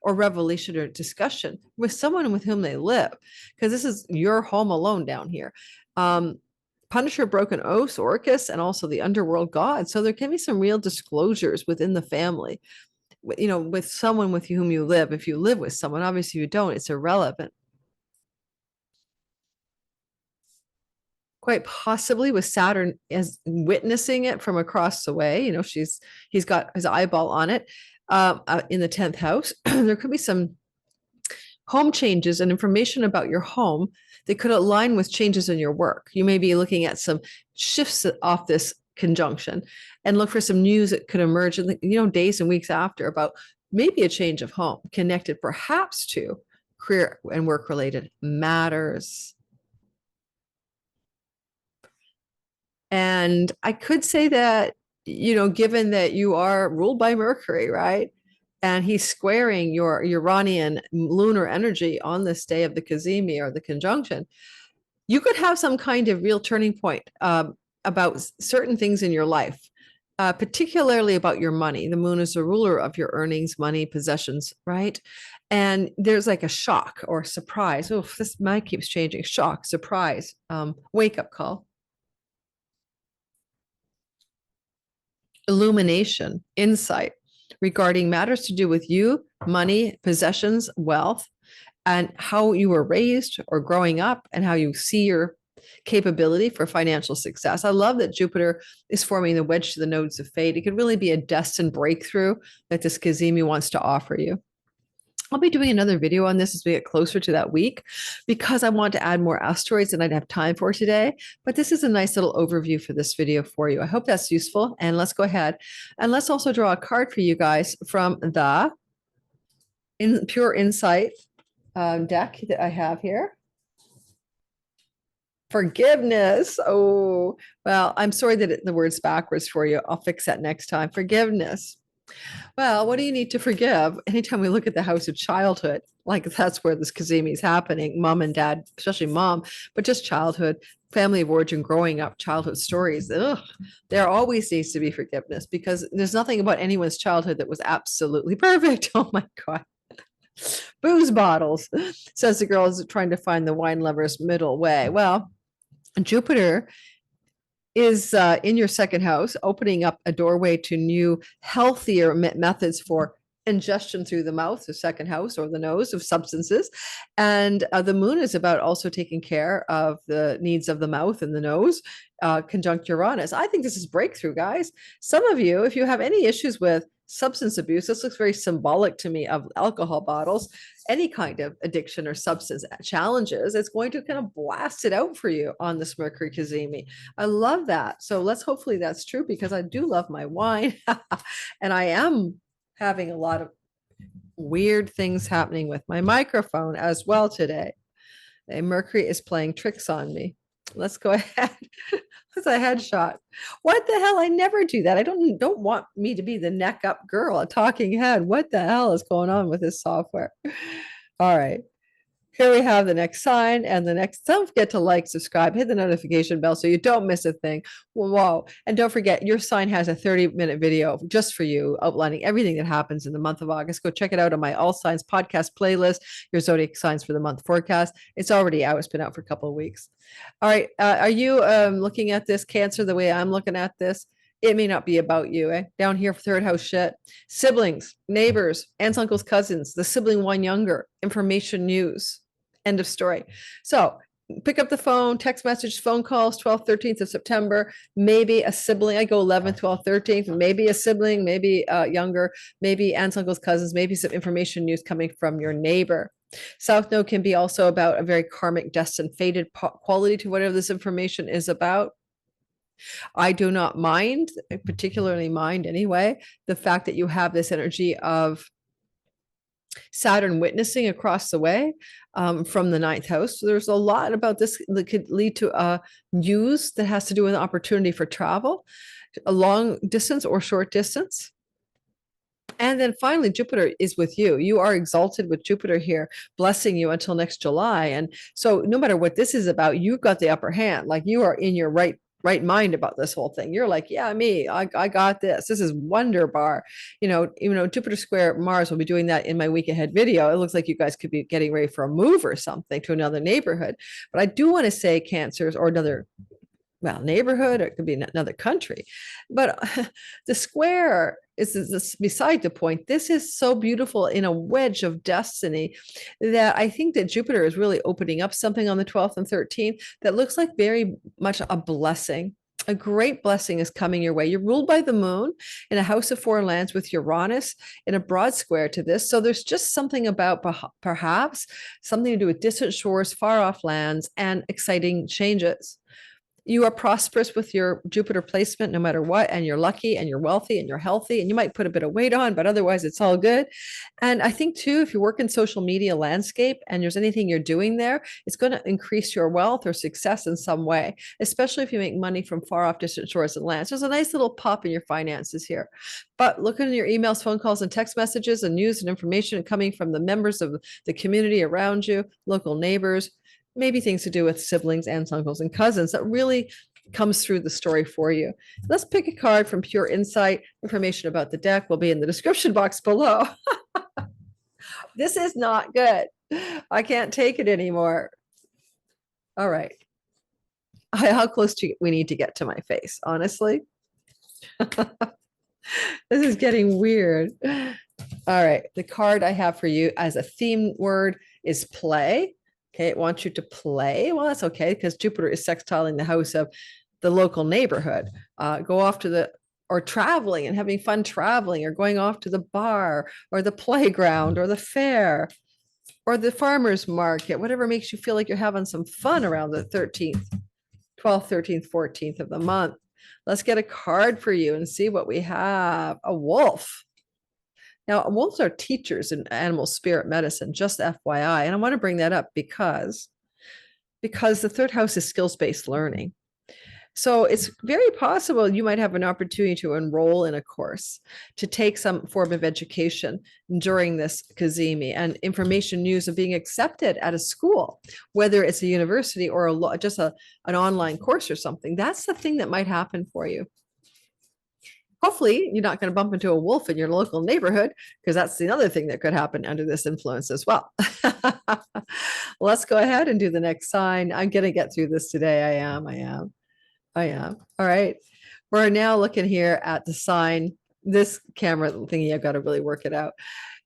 S1: or revelation or discussion with someone with whom they live, because this is your home alone down here. Punisher, broken oaths, Orcus, and also the underworld god. So there can be some real disclosures within the family, you know, with someone with whom you live. If you live with someone, obviously you don't, it's irrelevant. Quite possibly with Saturn as witnessing it from across the way. You know, he's got his eyeball on it in the 10th house. There could be some home changes and information about your home that could align with changes in your work. You may be looking at some shifts off this conjunction and look for some news that could emerge in the, you know, days and weeks after about maybe a change of home connected perhaps to career and work related matters. And I could say that, you know, given that you are ruled by Mercury, right? And he's squaring your Uranian lunar energy on this day of the Cazimi or the conjunction, you could have some kind of real turning point about certain things in your life, particularly about your money. The moon is the ruler of your earnings, money, possessions, right? And there's like a shock or surprise. Oh, this mind keeps changing. Shock, surprise, wake up call. Illumination, insight regarding matters to do with you, money, possessions, wealth, and how you were raised or growing up, and how you see your capability for financial success. I love that Jupiter is forming the wedge to the nodes of fate. It could really be a destined breakthrough that this Cazimi wants to offer you. I'll be doing another video on this as we get closer to that week, because I want to add more asteroids than I'd have time for today. But this is a nice little overview for this video for you. I hope that's useful. And let's go ahead and let's also draw a card for you guys from the Pure Insight deck that I have here. Forgiveness. Oh, well, I'm sorry that the word's backwards for you. I'll fix that next time. Forgiveness. Well, what do you need to forgive? Anytime we look at the house of childhood, like that's where this Cazimi is happening, mom and dad, especially mom, but just childhood, family of origin, growing up, childhood stories. Ugh, there always needs to be forgiveness, because there's nothing about anyone's childhood that was absolutely perfect. Oh my God. Booze bottles, says the girl is trying to find the wine lover's middle way. Well, Jupiter is in your second house, opening up a doorway to new, healthier methods for ingestion through the mouth, the second house, or the nose, of substances. And the moon is about also taking care of the needs of the mouth and the nose, conjunct Uranus. I think this is breakthrough, guys. Some of you, if you have any issues with substance abuse, this looks very symbolic to me of alcohol bottles, any kind of addiction or substance challenges, it's going to kind of blast it out for you on this Mercury Cazimi. I love that. So let's hopefully that's true, because I do love my wine and I am having a lot of weird things happening with my microphone as well today. And Mercury is playing tricks on me. Let's go ahead. That's a headshot. What the hell? I never do that. I don't want me to be the neck up girl, a talking head. What the hell is going on with this software? All right. Here we have the next sign and the next. Don't forget to like, subscribe, hit the notification bell so you don't miss a thing. Whoa. And don't forget, your sign has a 30-minute video just for you, outlining everything that happens in the month of August. Go check it out on my All Signs podcast playlist, your zodiac signs for the month forecast. It's already out. It's been out for a couple of weeks. All right. Are you looking at this, Cancer, the way I'm looking at this? It may not be about you, eh? Down here for third house shit. Siblings, neighbors, aunts, uncles, cousins, the sibling one younger, information, news. End of story. So pick up the phone, text message, phone calls, 12th, 13th of September, maybe a sibling. I go 11th, 12th, 13th, maybe a sibling, maybe younger, maybe aunts, uncles, cousins, maybe some information news coming from your neighbor. South Node can be also about a very karmic, destined, fated quality to whatever this information is about. I do not mind, particularly mind anyway, the fact that you have this energy of Saturn witnessing across the way from the ninth house. So there's a lot about this that could lead to a news that has to do with an opportunity for travel, a long distance or short distance. And then finally, Jupiter is with you. You are exalted with Jupiter here, blessing you until next July. And so no matter what this is about, you've got the upper hand. Like you are in your right mind about this whole thing. You're like, yeah, I got this. This is wonderbar. Even though Jupiter square Mars will be doing that in my week ahead video. It looks like you guys could be getting ready for a move or something to another neighborhood. But I do want to say Cancers or another neighborhood, or it could be another country. But the square is beside the point. This is so beautiful in a wedge of destiny that I think that Jupiter is really opening up something on the 12th and 13th that looks like very much a blessing. A great blessing is coming your way. You're ruled by the moon in a house of foreign lands with Uranus in a broad square to this. So there's just something about perhaps something to do with distant shores, far off lands, and exciting changes. You are prosperous with your Jupiter placement no matter what, and you're lucky and you're wealthy and you're healthy, and you might put a bit of weight on, but otherwise it's all good. And I think too, if you work in social media landscape and there's anything you're doing there, it's going to increase your wealth or success in some way, especially if you make money from far off distant shores and lands. There's a nice little pop in your finances here. But look at your emails, phone calls, and text messages and news and information coming from the members of the community around you, local neighbors, maybe things to do with siblings, aunts, uncles, and cousins that really comes through the story for you. Let's pick a card from Pure Insight. Information about the deck will be in the description box below. This is not good. I can't take it anymore. All right. How close do we need to get to my face, honestly? This is getting weird. All right. The card I have for you as a theme word is play. Okay, it wants you to play. Well, that's okay because Jupiter is sextiling the house of the local neighborhood. Go off to or traveling and having fun traveling, or going off to the bar or the playground or the fair or the farmer's market, whatever makes you feel like you're having some fun around the 13th, 12th, 13th, 14th of the month. Let's get a card for you and see what we have. A wolf. Now, wolves are teachers in animal spirit medicine, just FYI. And I want to bring that up because the third house is skills-based learning. So it's very possible you might have an opportunity to enroll in a course, to take some form of education during this Kazemi, and information news of being accepted at a school, whether it's a university or just an online course or something. That's the thing that might happen for you. Hopefully, you're not going to bump into a wolf in your local neighborhood, because that's the other thing that could happen under this influence as well. Let's go ahead and do the next sign. I'm going to get through this today. I am. All right. We're now looking here at the sign. This camera thingy, I've got to really work it out.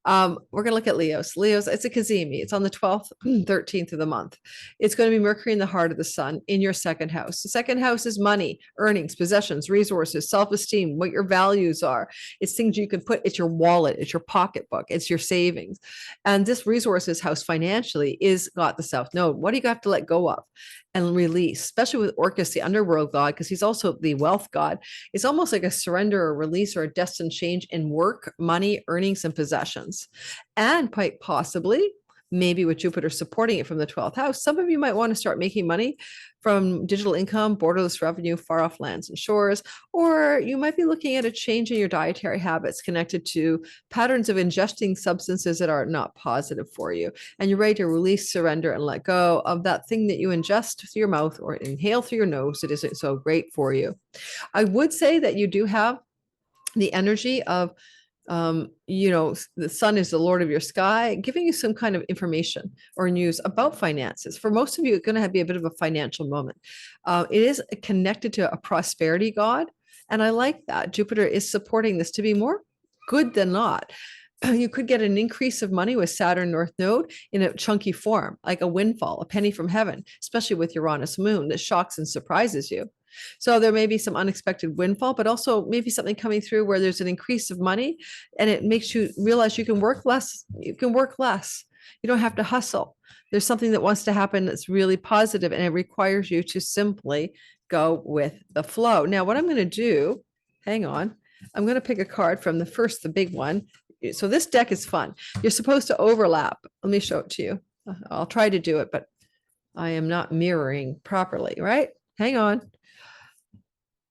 S1: We're going to look at Leos. Leos, it's a Kazemi. It's on the 12th, 13th of the month. It's going to be Mercury in the heart of the sun in your second house. The second house is money, earnings, possessions, resources, self-esteem, what your values are. It's things you can put, it's your wallet, it's your pocketbook, it's your savings. And this resources house financially is got the South Node. What do you have to let go of and release, especially with Orcus, the underworld god, because he's also the wealth god? It's almost like a surrender or release or a destined change in work, money, earnings, and possessions. And quite possibly, maybe with Jupiter supporting it from the 12th house, some of you might want to start making money from digital income, borderless revenue, far off lands and shores, or you might be looking at a change in your dietary habits connected to patterns of ingesting substances that are not positive for you. And you're ready to release, surrender, and let go of that thing that you ingest through your mouth or inhale through your nose that isn't so great for you. I would say that you do have the energy of the sun is the lord of your sky, giving you some kind of information or news about finances. For most of you, it's going to be a bit of a financial moment. It is connected to a prosperity god. And I like that. Jupiter is supporting this to be more good than not. You could get an increase of money with Saturn North Node in a chunky form, like a windfall, a penny from heaven, especially with Uranus moon that shocks and surprises you. So there may be some unexpected windfall, but also maybe something coming through where there's an increase of money and it makes you realize you can work less. You can work less. You don't have to hustle. There's something that wants to happen that's really positive, and it requires you to simply go with the flow. Now, what I'm going to do, hang on, I'm going to pick a card from the big one. So this deck is fun. You're supposed to overlap. Let me show it to you. I'll try to do it, but I am not mirroring properly, right? Hang on.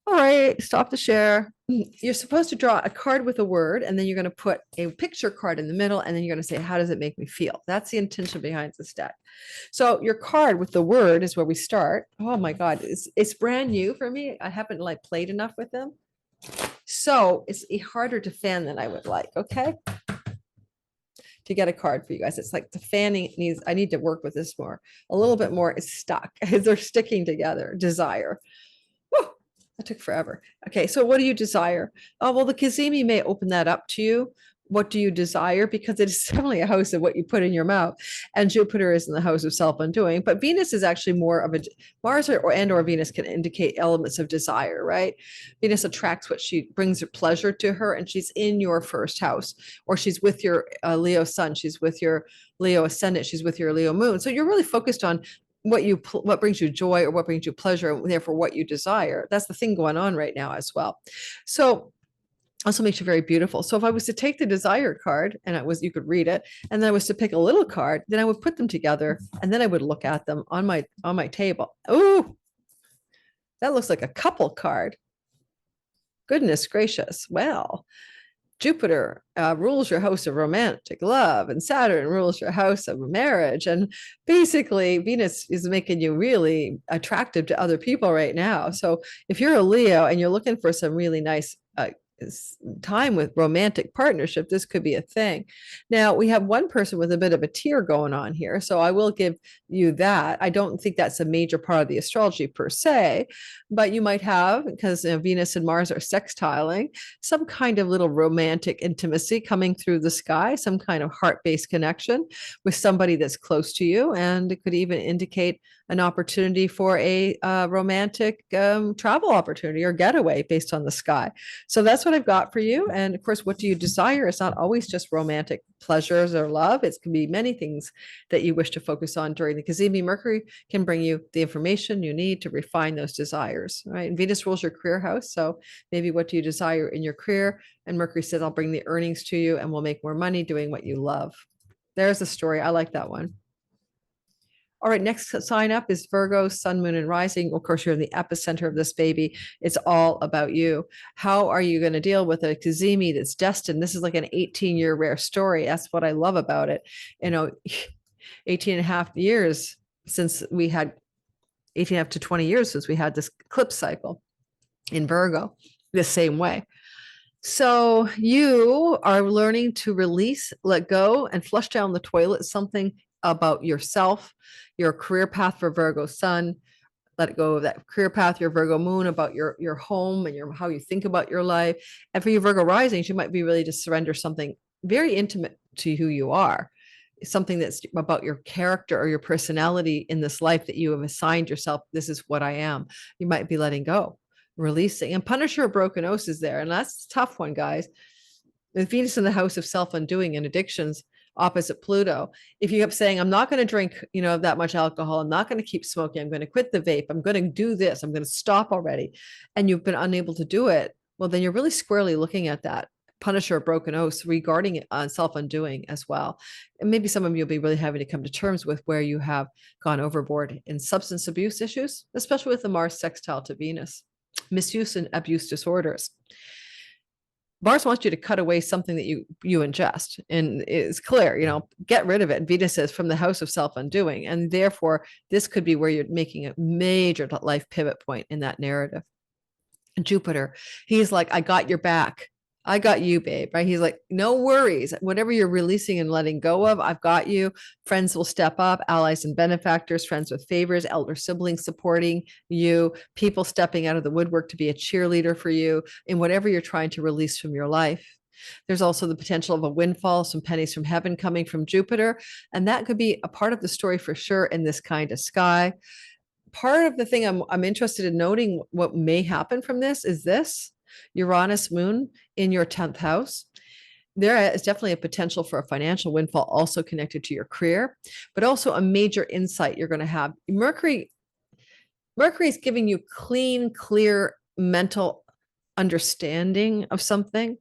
S1: All right, stop the share. You're supposed to draw a card with a word, and then you're going to put a picture card in the middle, and then you're going to say, how does it make me feel? That's the intention behind this deck. So your card with the word is where we start. Oh my God, it's brand new for me. I haven't like played enough with them. So it's harder to fan than I would like, okay? To get a card for you guys. It's like the fanning needs, I need to work with this more. A little bit more is stuck. They're sticking together. Desire. Whew, that took forever. Okay, so what do you desire? Oh, well, the Kazemi may open that up to you. What do you desire? Because it is definitely a house of what you put in your mouth. And Jupiter is in the house of self-undoing. But Venus is actually more of a, Mars or Venus can indicate elements of desire, right? Venus attracts what she brings pleasure to her, and she's in your first house, or she's with your Leo sun, she's with your Leo ascendant, she's with your Leo moon. So you're really focused on what brings you joy or what brings you pleasure, and therefore what you desire. That's the thing going on right now as well. So also makes you very beautiful. So if I was to take the desire card and you could read it, and then I was to pick a little card, then I would put them together, and then I would look at them on my table. Oh, that looks like a couple card. Goodness gracious. Well, Jupiter rules your house of romantic love, and Saturn rules your house of marriage. And basically, Venus is making you really attractive to other people right now. So if you're a Leo and you're looking for some really nice time with romantic partnership, this could be a thing. Now we have one person with a bit of a tear going on here, so I will give you that. I don't think that's a major part of the astrology per se, but you might have, because Venus and Mars are sextiling, some kind of little romantic intimacy coming through the sky, some kind of heart-based connection with somebody that's close to you, and it could even indicate an opportunity for a romantic travel opportunity or getaway based on the sky. So that's what I've got for you. And of course, what do you desire? It's not always just romantic pleasures or love. It can be many things that you wish to focus on during the Kazemi. Mercury can bring you the information you need to refine those desires, right? And Venus rules your career house. So maybe what do you desire in your career? And Mercury says, I'll bring the earnings to you and we'll make more money doing what you love. There's a story. I like that one. All right, next sign up is Virgo, sun, moon, and rising. Of course, you're in the epicenter of this baby. It's all about you. How are you going to deal with a Kazemi that's destined? This is like an 18-year rare story. That's what I love about it. 18 and a half years since we had 18 up to 20 years since we had this eclipse cycle in Virgo, the same way. So you are learning to release, let go, and flush down the toilet something about yourself, your career path for Virgo sun. Let go of that career path, your Virgo moon, about your home and how you think about your life. And for your Virgo risings, you might be ready to surrender something very intimate to who you are, something that's about your character or your personality in this life that you have assigned yourself. This is what I am. You might be letting go, releasing. And Punisher of Broken Oaths is there. And that's a tough one, guys. With Venus in the house of self-undoing and addictions, opposite Pluto. If you kept saying, I'm not going to drink, that much alcohol, I'm not going to keep smoking, I'm going to quit the vape, I'm going to do this, I'm going to stop already, and you've been unable to do it, well, then you're really squarely looking at that Punisher of Broken Oaths regarding self-undoing as well. And maybe some of you will be really having to come to terms with where you have gone overboard in substance abuse issues, especially with the Mars sextile to Venus, misuse and abuse disorders. Mars wants you to cut away something that you ingest, and it's clear, get rid of it. And Venus says from the house of self-undoing, and therefore this could be where you're making a major life pivot point in that narrative. And Jupiter, he's like, I got your back. I got you, babe, right? He's like, no worries. Whatever you're releasing and letting go of, I've got you. Friends will step up, allies and benefactors, friends with favors, elder siblings supporting you, people stepping out of the woodwork to be a cheerleader for you in whatever you're trying to release from your life. There's also the potential of a windfall, some pennies from heaven coming from Jupiter. And that could be a part of the story for sure in this kind of sky. Part of the thing I'm interested in noting what may happen from this is this Uranus moon in your 10th house. there is definitely a potential for a financial windfall also connected to your career, but also a major insight you're going to have. Mercury is giving you clean, clear mental understanding of something.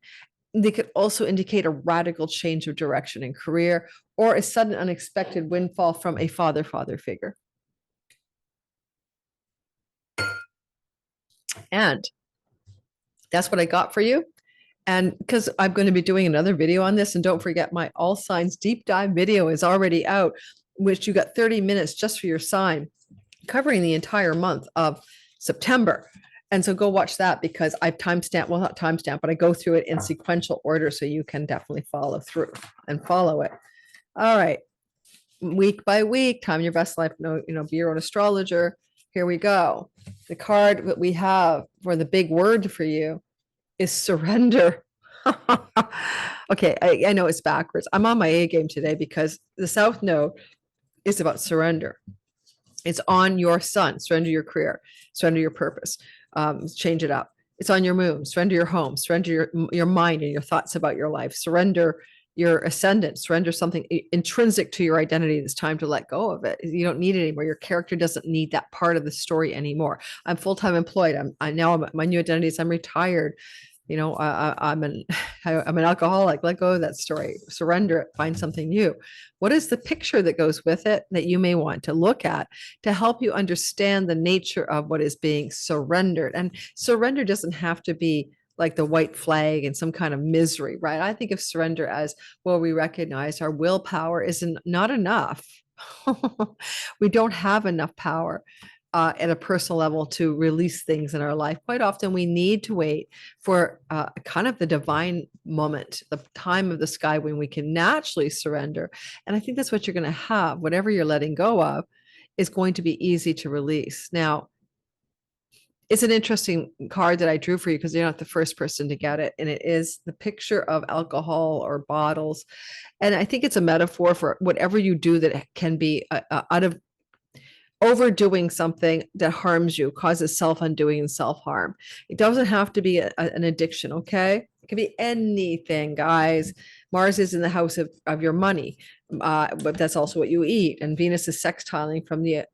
S1: They could also indicate a radical change of direction in career or a sudden unexpected windfall from a father figure. And that's what I got for you. And because I'm going to be doing another video on this, and don't forget my all signs deep dive video is already out, which you got 30 minutes just for your sign, covering the entire month of September. And so go watch that because I've timestamped, well, not timestamped, but I go through it in sequential order so you can definitely follow through and follow it. All right. Week by week, time your best life, be your own astrologer. Here we go. The card that we have for the big word for you is surrender. Okay, I know it's backwards. I'm on my A game today because the South Node is about surrender. It's on your sun, surrender your career, surrender your purpose, change it up. It's on your moon, surrender your home, surrender your mind and your thoughts about your life, surrender your ascendant, surrender something intrinsic to your identity. It's time to let go of it. You don't need it anymore. Your character doesn't need that part of the story anymore. I'm full-time employed. My new identity is I'm retired. I'm an alcoholic. Let go of that story, surrender it, find something new. What is the picture that goes with it that you may want to look at to help you understand the nature of what is being surrendered? And surrender doesn't have to be like the white flag and some kind of misery, right? I think of surrender as, well, we recognize our willpower isn't not enough. We don't have enough power at a personal level to release things in our life. Quite often we need to wait for kind of the divine moment, the time of the sky when we can naturally surrender. And I think that's what you're going to have. Whatever you're letting go of is going to be easy to release. Now, it's an interesting card that I drew for you because you're not the first person to get it. And it is the picture of alcohol or bottles. And I think it's a metaphor for whatever you do that can be out of overdoing something that harms you, causes self-undoing and self-harm. It doesn't have to be an addiction, okay? It can be anything, guys. Mars is in the house of your money, but that's also what you eat. And Venus is sextiling from the,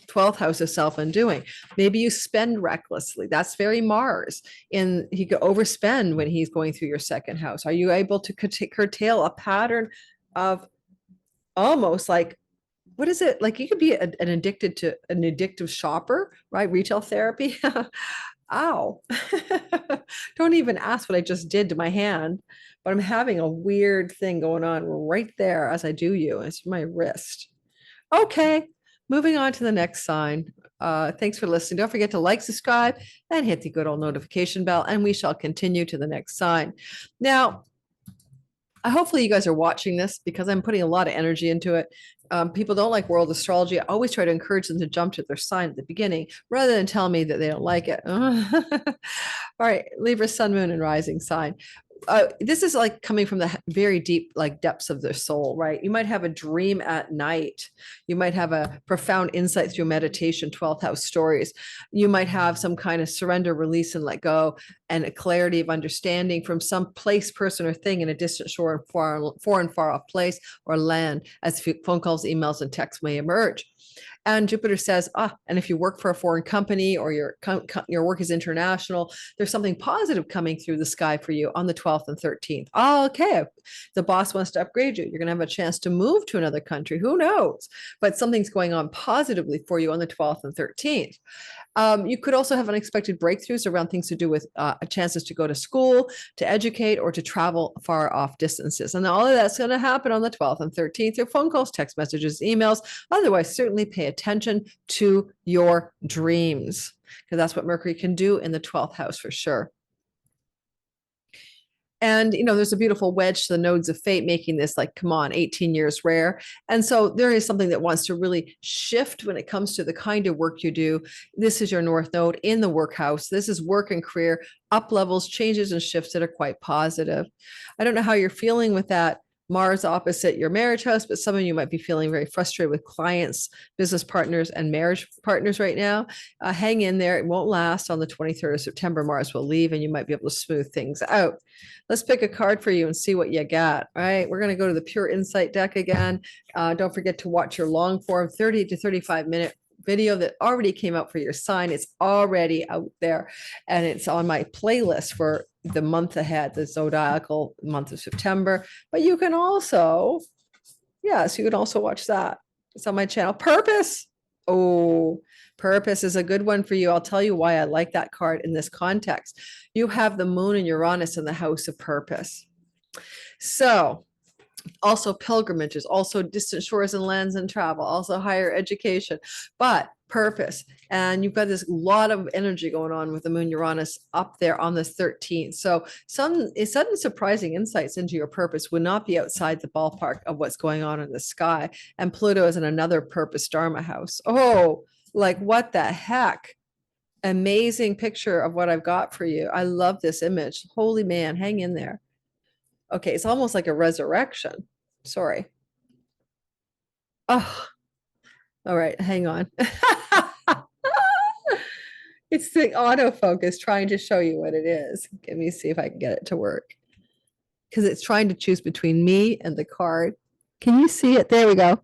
S1: 12th house of self-undoing. Maybe you spend recklessly. That's very Mars. And he could overspend when he's going through your second house. Are you able to curtail a pattern of almost like, what is it? Like you could be an addictive shopper, right? Retail therapy. Ow. Don't even ask what I just did to my hand, but I'm having a weird thing going on right there as I do you. It's my wrist. Okay. Moving on to the next sign. Thanks for listening. Don't forget to like, subscribe, and hit the good old notification bell, and we shall continue to the next sign. Now, hopefully you guys are watching this because I'm putting a lot of energy into it. People don't like world astrology. I always try to encourage them to jump to their sign at the beginning rather than tell me that they don't like it. All right, Libra, sun, moon, and rising sign. This is like coming from the very deep depths of their soul, right? You might have a dream at night. You might have a profound insight through meditation, 12th house stories. You might have some kind of surrender, release, and let go, and a clarity of understanding from some place, person, or thing in a distant shore, foreign, far off place or land, as phone calls, emails, and texts may emerge. And Jupiter says, and if you work for a foreign company or your work is international, there's something positive coming through the sky for you on the 12th and 13th. Okay, the boss wants to upgrade you. You're going to have a chance to move to another country. Who knows? But something's going on positively for you on the 12th and 13th. You could also have unexpected breakthroughs around things to do with chances to go to school, to educate, or to travel far off distances. And all of that's going to happen on the 12th and 13th through phone calls, text messages, emails. Otherwise, certainly pay attention to your dreams because that's what Mercury can do in the 12th house for sure. And, there's a beautiful wedge to the nodes of fate, making this 18 years rare. And so there is something that wants to really shift when it comes to the kind of work you do. This is your North Node in the work house. This is work and career, up levels, changes and shifts that are quite positive. I don't know how you're feeling with that Mars opposite your marriage house, but some of you might be feeling very frustrated with clients, business partners, and marriage partners right now. Hang in there. It won't last. On the 23rd of September, Mars will leave and you might be able to smooth things out. Let's pick a card for you and see what you got. All right, we're going to go to the Pure Insight deck again. Don't forget to watch your long form 30 to 35-minute video that already came out for your sign. It's already out there and it's on my playlist for the month ahead, the zodiacal month of September. But you can also, yes, you can also watch that. It's on my channel. Purpose. Oh, Purpose is a good one for you. I'll tell you why I like that card in this context. You have the moon and Uranus in the house of purpose. So also pilgrimages, also distant shores and lands and travel, also higher education, but purpose. And you've got this lot of energy going on with the moon Uranus up there on the 13th. So some sudden surprising insights into your purpose would not be outside the ballpark of what's going on in the sky. And Pluto is in another purpose Dharma house. Oh, like what the heck? Amazing picture of what I've got for you. I love this image. Holy man, hang in there. Okay, it's almost like a resurrection. Sorry. Oh, all right, hang on. It's the autofocus trying to show you what it is. Let me see if I can get it to work. Because it's trying to choose between me and the card. Can you see it? There we go.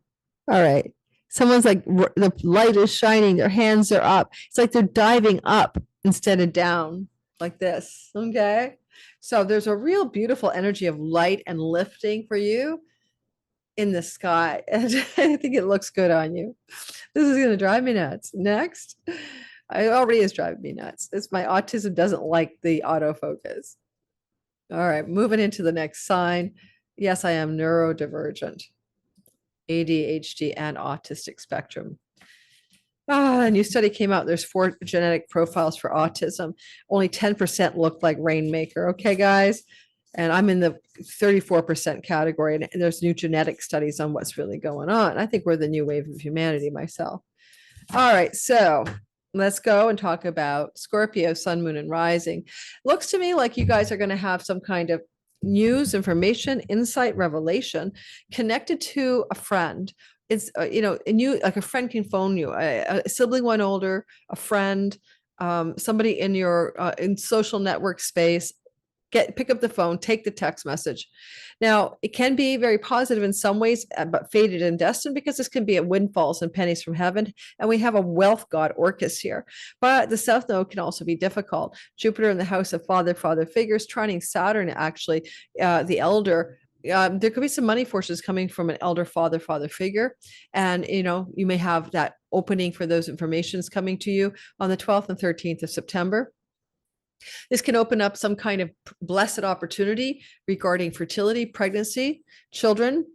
S1: All right. Someone's like, the light is shining, their hands are up. It's like they're diving up instead of down, like this. Okay. So there's a real beautiful energy of light and lifting for you in the sky. And I think it looks good on you. This is going to drive me nuts. Next. It already is driving me nuts. It's my autism doesn't like the autofocus. All right, moving into the next sign. Yes, I am neurodivergent, ADHD and autistic spectrum. A new study came out. There's 4 genetic profiles for autism. Only 10% look like Rainmaker. Okay, guys. And I'm in the 34% category. And there's new genetic studies on what's really going on. I think we're the new wave of humanity myself. All right. So let's go and talk about Scorpio, sun, moon, and rising. Looks to me like you guys are going to have some kind of news, information, insight, revelation connected to a friend. It's, and you, like a friend can phone you, a sibling one older, a friend, somebody in your in social network space. Pick up the phone, take the text message. Now, it can be very positive in some ways, but fated and destined, because this can be a windfalls and pennies from heaven. And we have a wealth god Orcus here. But the South Node can also be difficult. Jupiter in the house of father figures, trining Saturn, actually, the elder. There could be some money forces coming from an elder father figure. And, you may have that opening for those informations coming to you on the 12th and 13th of September. This can open up some kind of blessed opportunity regarding fertility, pregnancy, children,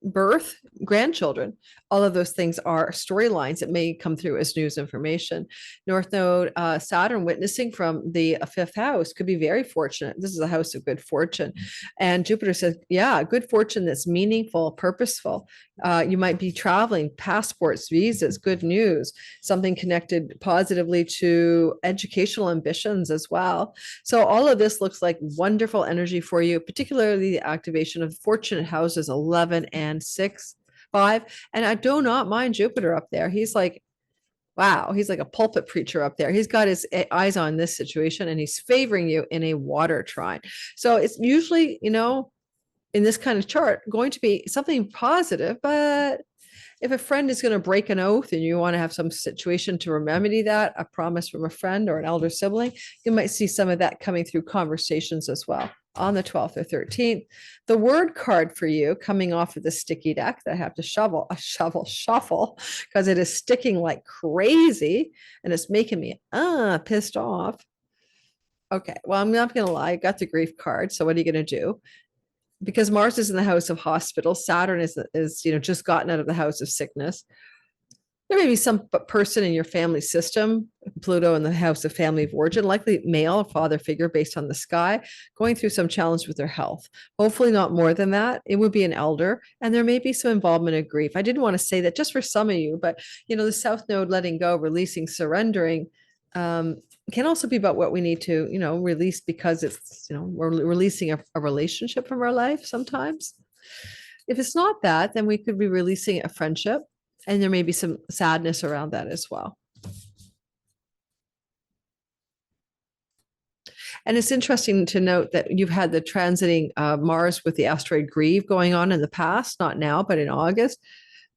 S1: birth, grandchildren. All of those things are storylines that may come through as news information. North Node, Saturn witnessing from the 5th house could be very fortunate. This is a house of good fortune. And Jupiter says, yeah, good fortune that's meaningful, purposeful. You might be traveling, passports, visas, good news, something connected positively to educational ambitions as well. So all of this looks like wonderful energy for you, particularly the activation of fortunate houses 11 and 6. 5. And I do not mind Jupiter up there. He's like, wow, he's like a pulpit preacher up there. He's got his eyes on this situation and he's favoring you in a water trine. So it's usually, in this kind of chart, going to be something positive. But if a friend is going to break an oath and you want to have some situation to remedy that, a promise from a friend or an elder sibling, you might see some of that coming through conversations as well. On the 12th or 13th, the word card for you coming off of the sticky deck that I have to shuffle because it is sticking like crazy and it's making me pissed off. Okay, well, I'm not gonna lie, I got the grief card. So what are you gonna do? Because Mars is in the house of hospital, Saturn is just gotten out of the house of sickness. There may be some person in your family system, Pluto in the house of family of origin, likely male, father figure based on the sky, going through some challenge with their health. Hopefully not more than that. It would be an elder, and there may be some involvement of grief. I didn't want to say that just for some of you, but the South Node letting go, releasing, surrendering, can also be about what we need to, release, because it's, we're releasing a relationship from our life sometimes. If it's not that, then we could be releasing a friendship, and there may be some sadness around that as well. And it's interesting to note that you've had the transiting Mars with the asteroid Grieve going on in the past, not now, but in August.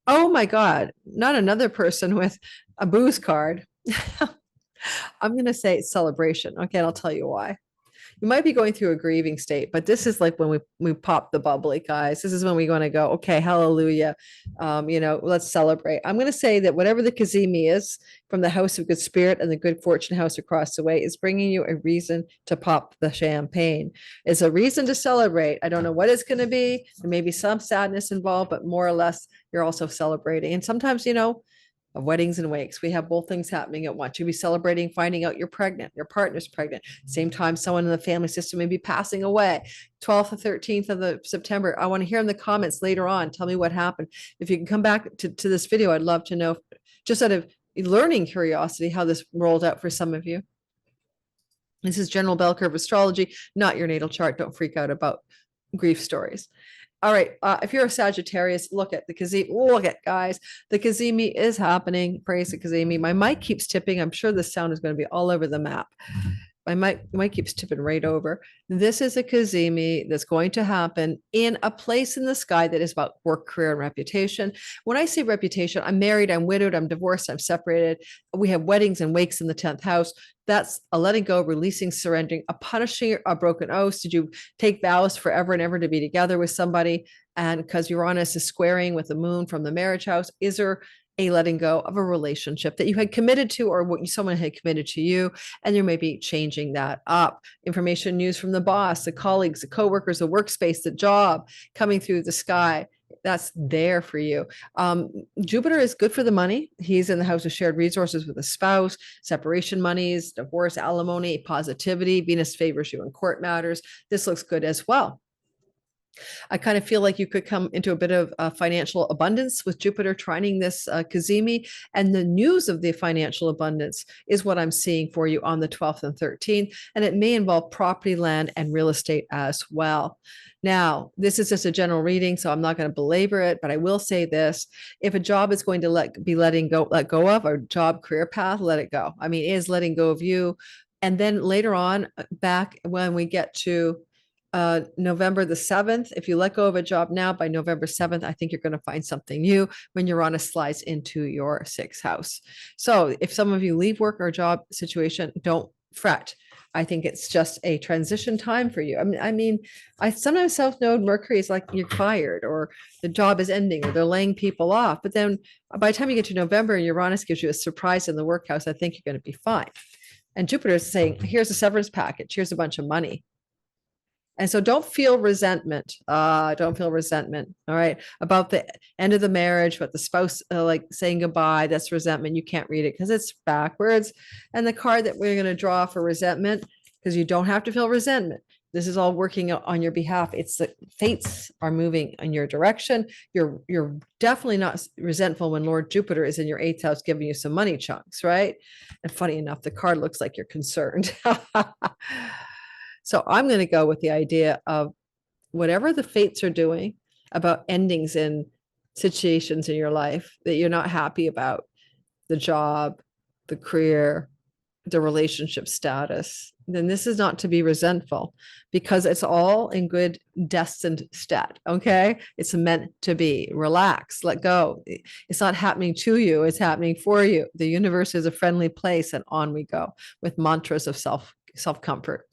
S1: Oh my God, not another person with a booze card. I'm going to say it's celebration. Okay, and I'll tell you why. You might be going through a grieving state, but this is like when we pop the bubbly, guys. This is when we want to go, okay, hallelujah. Let's celebrate. I'm going to say that whatever the Cazimi is from the House of Good Spirit and the Good Fortune House across the way is bringing you a reason to pop the champagne. It's a reason to celebrate. I don't know what it's going to be. There may be some sadness involved, but more or less, you're also celebrating. And sometimes, of weddings and wakes. We have both things happening at once. You'll be celebrating finding out you're pregnant, your partner's pregnant. Same time, someone in the family system may be passing away. 12th or 13th of September. I want to hear in the comments later on. Tell me what happened. If you can come back to this video, I'd love to know, just out of learning curiosity, how this rolled out for some of you. This is general bell curve astrology, not your natal chart. Don't freak out about grief stories. All right. If you're a Sagittarius, look at the Cazimi. Look at, guys. The Cazimi is happening. Praise the Cazimi. My mic keeps tipping. I'm sure the sound is going to be all over the map. My mic keeps tipping right over. This is a Cazimi that's going to happen in a place in the sky that is about work, career, and reputation. When I say reputation, I'm married, I'm widowed, I'm divorced, I'm separated. We have weddings and wakes in the 10th house. That's a letting go, releasing, surrendering, a punishing, a broken oath. Did you take vows forever and ever to be together with somebody? And because Uranus is squaring with the moon from the marriage house, is there a letting go of a relationship that you had committed to, or what someone had committed to you, and you may be changing that up. Information, news from the boss, the colleagues, the coworkers, the workspace, the job coming through the sky. That's there for you. Jupiter is good for the money. He's in the house of shared resources with a spouse, separation monies, divorce, alimony, positivity. Venus favors you in court matters. This looks good as well. I kind of feel like you could come into a bit of financial abundance with Jupiter trining this Cazimi, and the news of the financial abundance is what I'm seeing for you on the 12th and 13th, and it may involve property, land, and real estate as well. Now, this is just a general reading, so I'm not going to belabor it, but I will say this: if a job is going to let go of, or job career path, let it go. I mean, it is letting go of you. And then later on, back when we get to November the 7th, if you let go of a job now, by November 7th, I think you're going to find something new when Uranus slides into your 6th house. So if some of you leave work or job situation, don't fret. I think it's just a transition time for you. I sometimes South Node Mercury is like you're fired, or the job is ending, or they're laying people off. But then by the time you get to November, Uranus gives you a surprise in the workhouse. I think you're going to be fine. And Jupiter is saying, here's a severance package. Here's a bunch of money. And so don't feel resentment. Don't feel resentment. All right. About the end of the marriage, but the spouse like saying goodbye, that's resentment. You can't read it because it's backwards. And the card that we're going to draw for resentment, because you don't have to feel resentment. This is all working on your behalf. It's the fates are moving in your direction. You're definitely not resentful when Lord Jupiter is in your 8th house giving you some money chunks, right? And funny enough, the card looks like you're concerned. So I'm going to go with the idea of whatever the fates are doing about endings in situations in your life that you're not happy about, the job, the career, the relationship status, then this is not to be resentful, because it's all in good destined stat. Okay. It's meant to be. Relax, let go. It's not happening to you. It's happening for you. The universe is a friendly place, and on we go with mantras of self-comfort.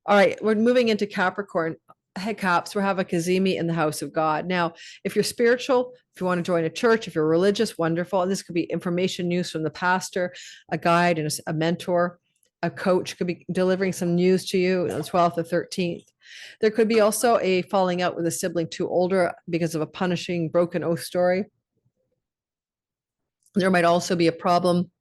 S1: All right, we're moving into Capricorn. Hey, Caps, we have a Cazimi in the house of God. Now, if you're spiritual, if you want to join a church, if you're religious, wonderful. And this could be information, news from the pastor, a guide, and a mentor, a coach could be delivering some news to you on the 12th or 13th. There could be also a falling out with a sibling too older because of a punishing broken oath story. There might also be a problem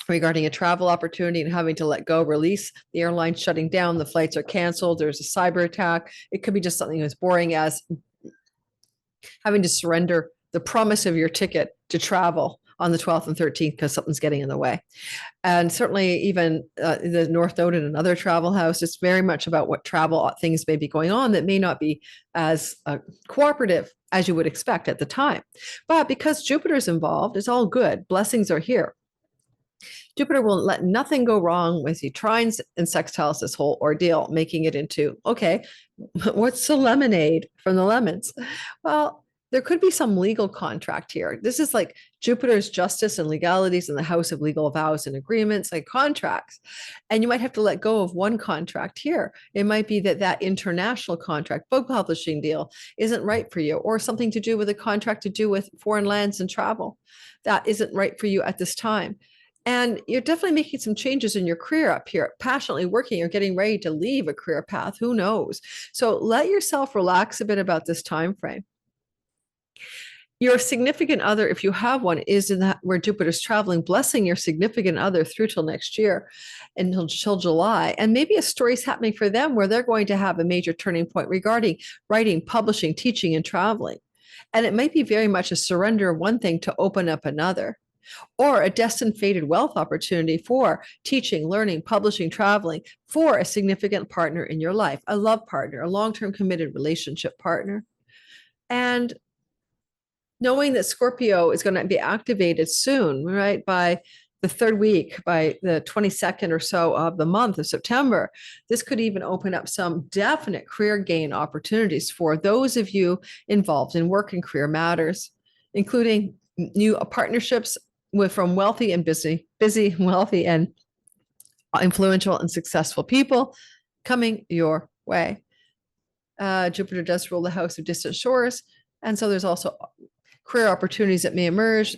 S1: regarding a travel opportunity and having to let go, release. The airline shutting down, the flights are canceled, there's a cyber attack. It could be just something as boring as having to surrender the promise of your ticket to travel on the 12th and 13th because something's getting in the way. And certainly even the North Node in another travel house, it's very much about what travel things may be going on that may not be as cooperative as you would expect at the time. But because Jupiter's involved, it's all good. Blessings are here. Jupiter will let nothing go wrong with he trines and sextiles this whole ordeal, making it into, okay, what's the lemonade from the lemons? Well, there could be some legal contract here. This is like Jupiter's justice and legalities in the house of legal vows and agreements, like contracts. And you might have to let go of one contract here. It might be that international contract, book publishing deal isn't right for you, or something to do with a contract to do with foreign lands and travel. That isn't right for you at this time. And you're definitely making some changes in your career up here, passionately working or getting ready to leave a career path. Who knows? So let yourself relax a bit about this time frame. Your significant other, if you have one, is in that where Jupiter's traveling, blessing your significant other through till next year until July. And maybe a story's happening for them where they're going to have a major turning point regarding writing, publishing, teaching, and traveling. And it might be very much a surrender of one thing to open up another, or a destined fated wealth opportunity for teaching, learning, publishing, traveling for a significant partner in your life, a love partner, a long-term committed relationship partner. And knowing that Scorpio is going to be activated soon, right, by the third week, by the 22nd or so of the month of September, this could even open up some definite career gain opportunities for those of you involved in work and career matters, including new partnerships from wealthy and busy, wealthy and influential and successful people coming your way. Jupiter does rule the house of distant shores. And so there's also career opportunities that may emerge.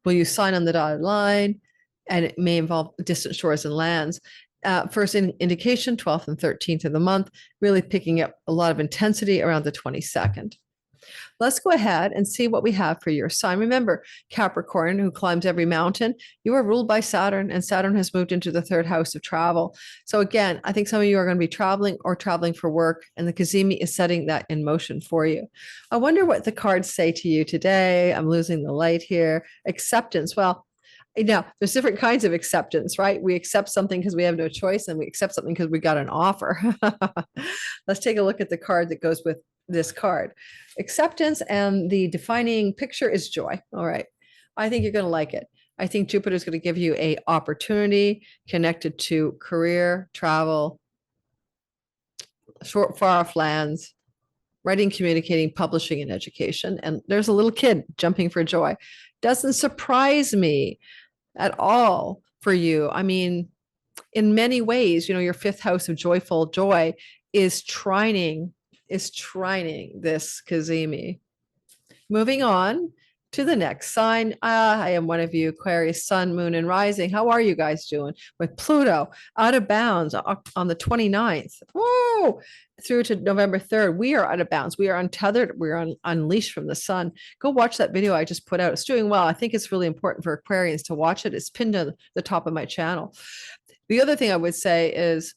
S1: Will you sign on the dotted line? And it may involve distant shores and lands. First indication, 12th and 13th of the month, really picking up a lot of intensity around the 22nd. Let's go ahead and see what we have for your sign. Remember, Capricorn, who climbs every mountain, you are ruled by Saturn, and Saturn has moved into the third house of travel. So again, I think some of you are going to be traveling or traveling for work, and the Cazimi is setting that in motion for you. I wonder what the cards say to you today. I'm losing the light here. Acceptance. Well, now, there's different kinds of acceptance, right? We accept something because we have no choice, and we accept something because we got an offer. Let's take a look at the card that goes with this card. Acceptance, and the defining picture is joy. All right. I think you're going to like it. I think Jupiter is going to give you an opportunity connected to career, travel, short, far off lands, writing, communicating, publishing, and education. And there's a little kid jumping for joy. Doesn't surprise me at all for you. I mean, in many ways, your fifth house of joyful joy is trining this Cazimi. Moving on to the next sign. I am one of you, Aquarius, Sun, Moon, and Rising. How are you guys doing? With Pluto out of bounds on the 29th. Whoa! Through to November 3rd. We are out of bounds. We are untethered. We're unleashed from the sun. Go watch that video I just put out. It's doing well. I think it's really important for Aquarians to watch it. It's pinned to the top of my channel. The other thing I would say is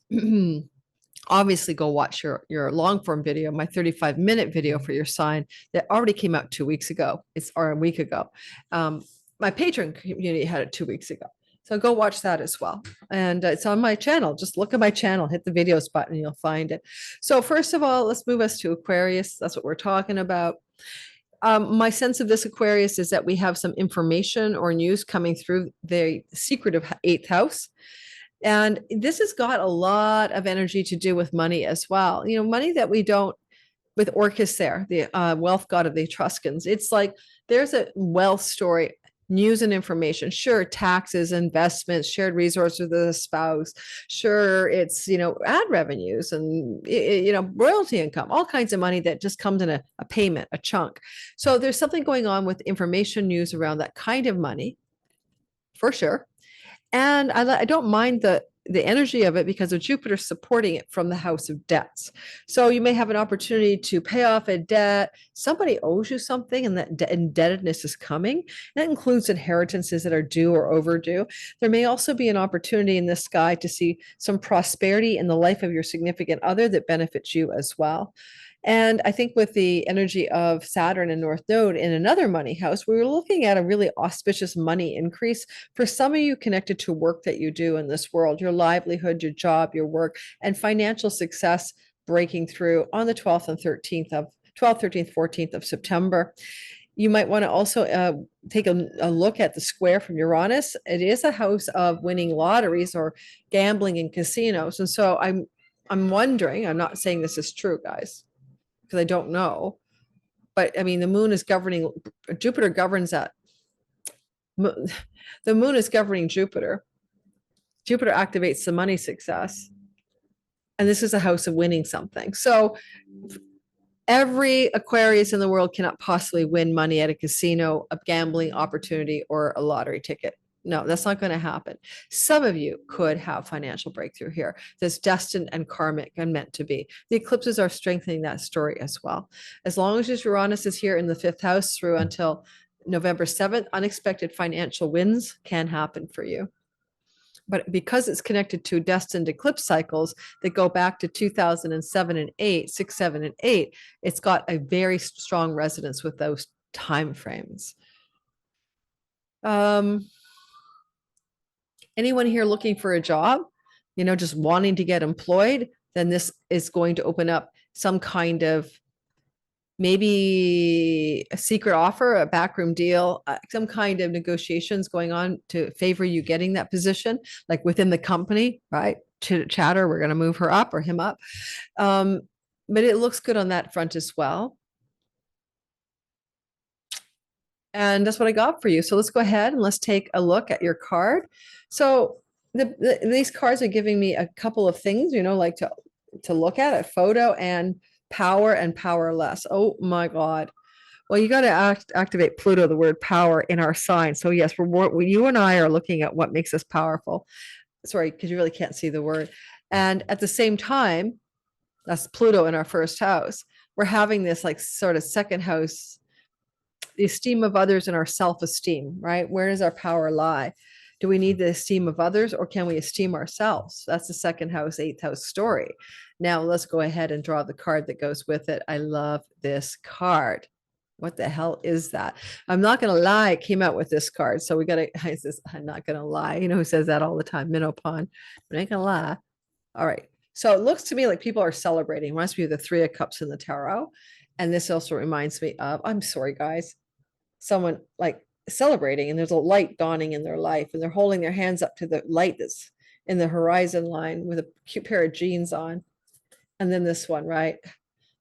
S1: obviously go watch your long form video, my 35-minute video for your sign that already came out 2 weeks ago. Or a week ago. My patron community had it 2 weeks ago. So go watch that as well. And it's on my channel. Just look at my channel, hit the videos button, and you'll find it. So first of all, let's move us to Aquarius. That's what we're talking about. My sense of this Aquarius is that we have some information or news coming through the secretive 8th house. And this has got a lot of energy to do with money as well. Money that we don't, with Orcus there, the wealth god of the Etruscans. It's like there's a wealth story, news and information. Sure, taxes, investments, shared resources with the spouse. Sure, it's, ad revenues and, royalty income, all kinds of money that just comes in a payment, a chunk. So there's something going on with information news around that kind of money, for sure. And I don't mind the energy of it because of Jupiter supporting it from the house of debts. So you may have an opportunity to pay off a debt. Somebody owes you something, and that indebtedness is coming. That includes inheritances that are due or overdue. There may also be an opportunity in the sky to see some prosperity in the life of your significant other that benefits you as well. And I think with the energy of Saturn and North Node in another money house, we were looking at a really auspicious money increase for some of you connected to work that you do in this world, your livelihood, your job, your work, and financial success breaking through on the 12th and 13th of 12th, 13th, 14th of September. You might want to also take a look at the square from Uranus. It is a house of winning lotteries or gambling in casinos. And so I'm wondering, I'm not saying this is true, guys, because I don't know. But I mean, the moon is governing, Jupiter governs that. The moon is governing Jupiter. Jupiter activates the money success. And this is a house of winning something. So every Aquarius in the world cannot possibly win money at a casino, a gambling opportunity, or a lottery ticket. No, that's not going to happen. Some of you could have financial breakthrough here that's destined and karmic and meant to be. The eclipses are strengthening that story as well. As long as Uranus is here in the 5th house through until November 7th, unexpected financial wins can happen for you. But because it's connected to destined eclipse cycles that go back to 2007 and 8, 6, 7, and 8, it's got a very strong resonance with those time frames. Anyone here looking for a job, just wanting to get employed, then this is going to open up some kind of maybe a secret offer, a backroom deal, some kind of negotiations going on to favor you getting that position, like within the company, right? Chatter, we're going to move her up or him up. But it looks good on that front as well. And that's what I got for you. So let's go ahead and let's take a look at your card. So these cards are giving me a couple of things, like to look at a photo and power and powerless. Oh my God. Well, you got to activate Pluto, the word power, in our sign. So yes, you and I are looking at what makes us powerful. Sorry, because you really can't see the word. And at the same time, that's Pluto in our 1st house. We're having this like sort of 2nd house, the esteem of others and our self-esteem, right? Where does our power lie? Do we need the esteem of others or can we esteem ourselves? That's the 2nd house, 8th house story. Now let's go ahead and draw the card that goes with it. I love this card. What the hell is that? I'm not going to lie. I came out with this card. So we got to, I'm not going to lie. Who says that all the time? Minnow Pond. I'm not going to lie. All right. So it looks to me like people are celebrating. It reminds me of the 3 of Cups in the tarot. And this also reminds me of, I'm sorry, guys, someone like celebrating and there's a light dawning in their life and they're holding their hands up to the light that's in the horizon line with a cute pair of jeans on. And then this one, right?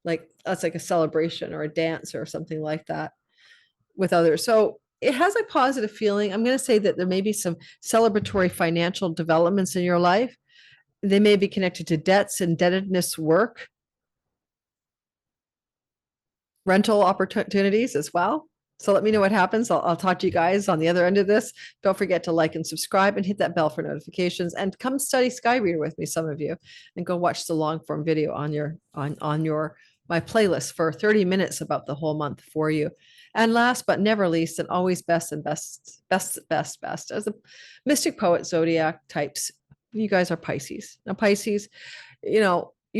S1: Like that's like a celebration or a dance or something like that with others. So it has a positive feeling. I'm going to say that there may be some celebratory financial developments in your life. They may be connected to debts, indebtedness, work, rental opportunities as well. So let me know what happens. I'll talk to you guys on the other end of this. Don't forget to like and subscribe and hit that bell for notifications and come study Sky Reader with me, some of you, and go watch the long form video on my playlist for 30 minutes about the whole month for you. And last but never least, and always best and best, as the mystic poet zodiac types, you guys are Pisces. Now Pisces, you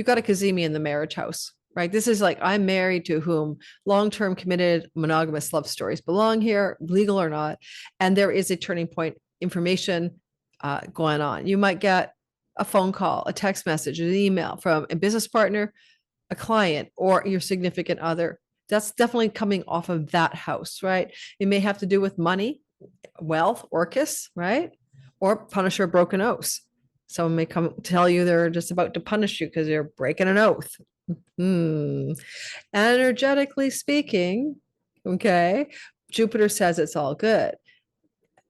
S1: got a Kazemi in the marriage house. Right. This is like, I'm married to whom, long-term committed monogamous love stories belong here, legal or not. And there is a turning point information going on. You might get a phone call, a text message, an email from a business partner, a client, or your significant other. That's definitely coming off of that house, right? It may have to do with money, wealth, Orcus, right? Or Punisher, broken oaths. Someone may come tell you they're just about to punish you because you're breaking an oath. Energetically speaking, okay, Jupiter says it's all good.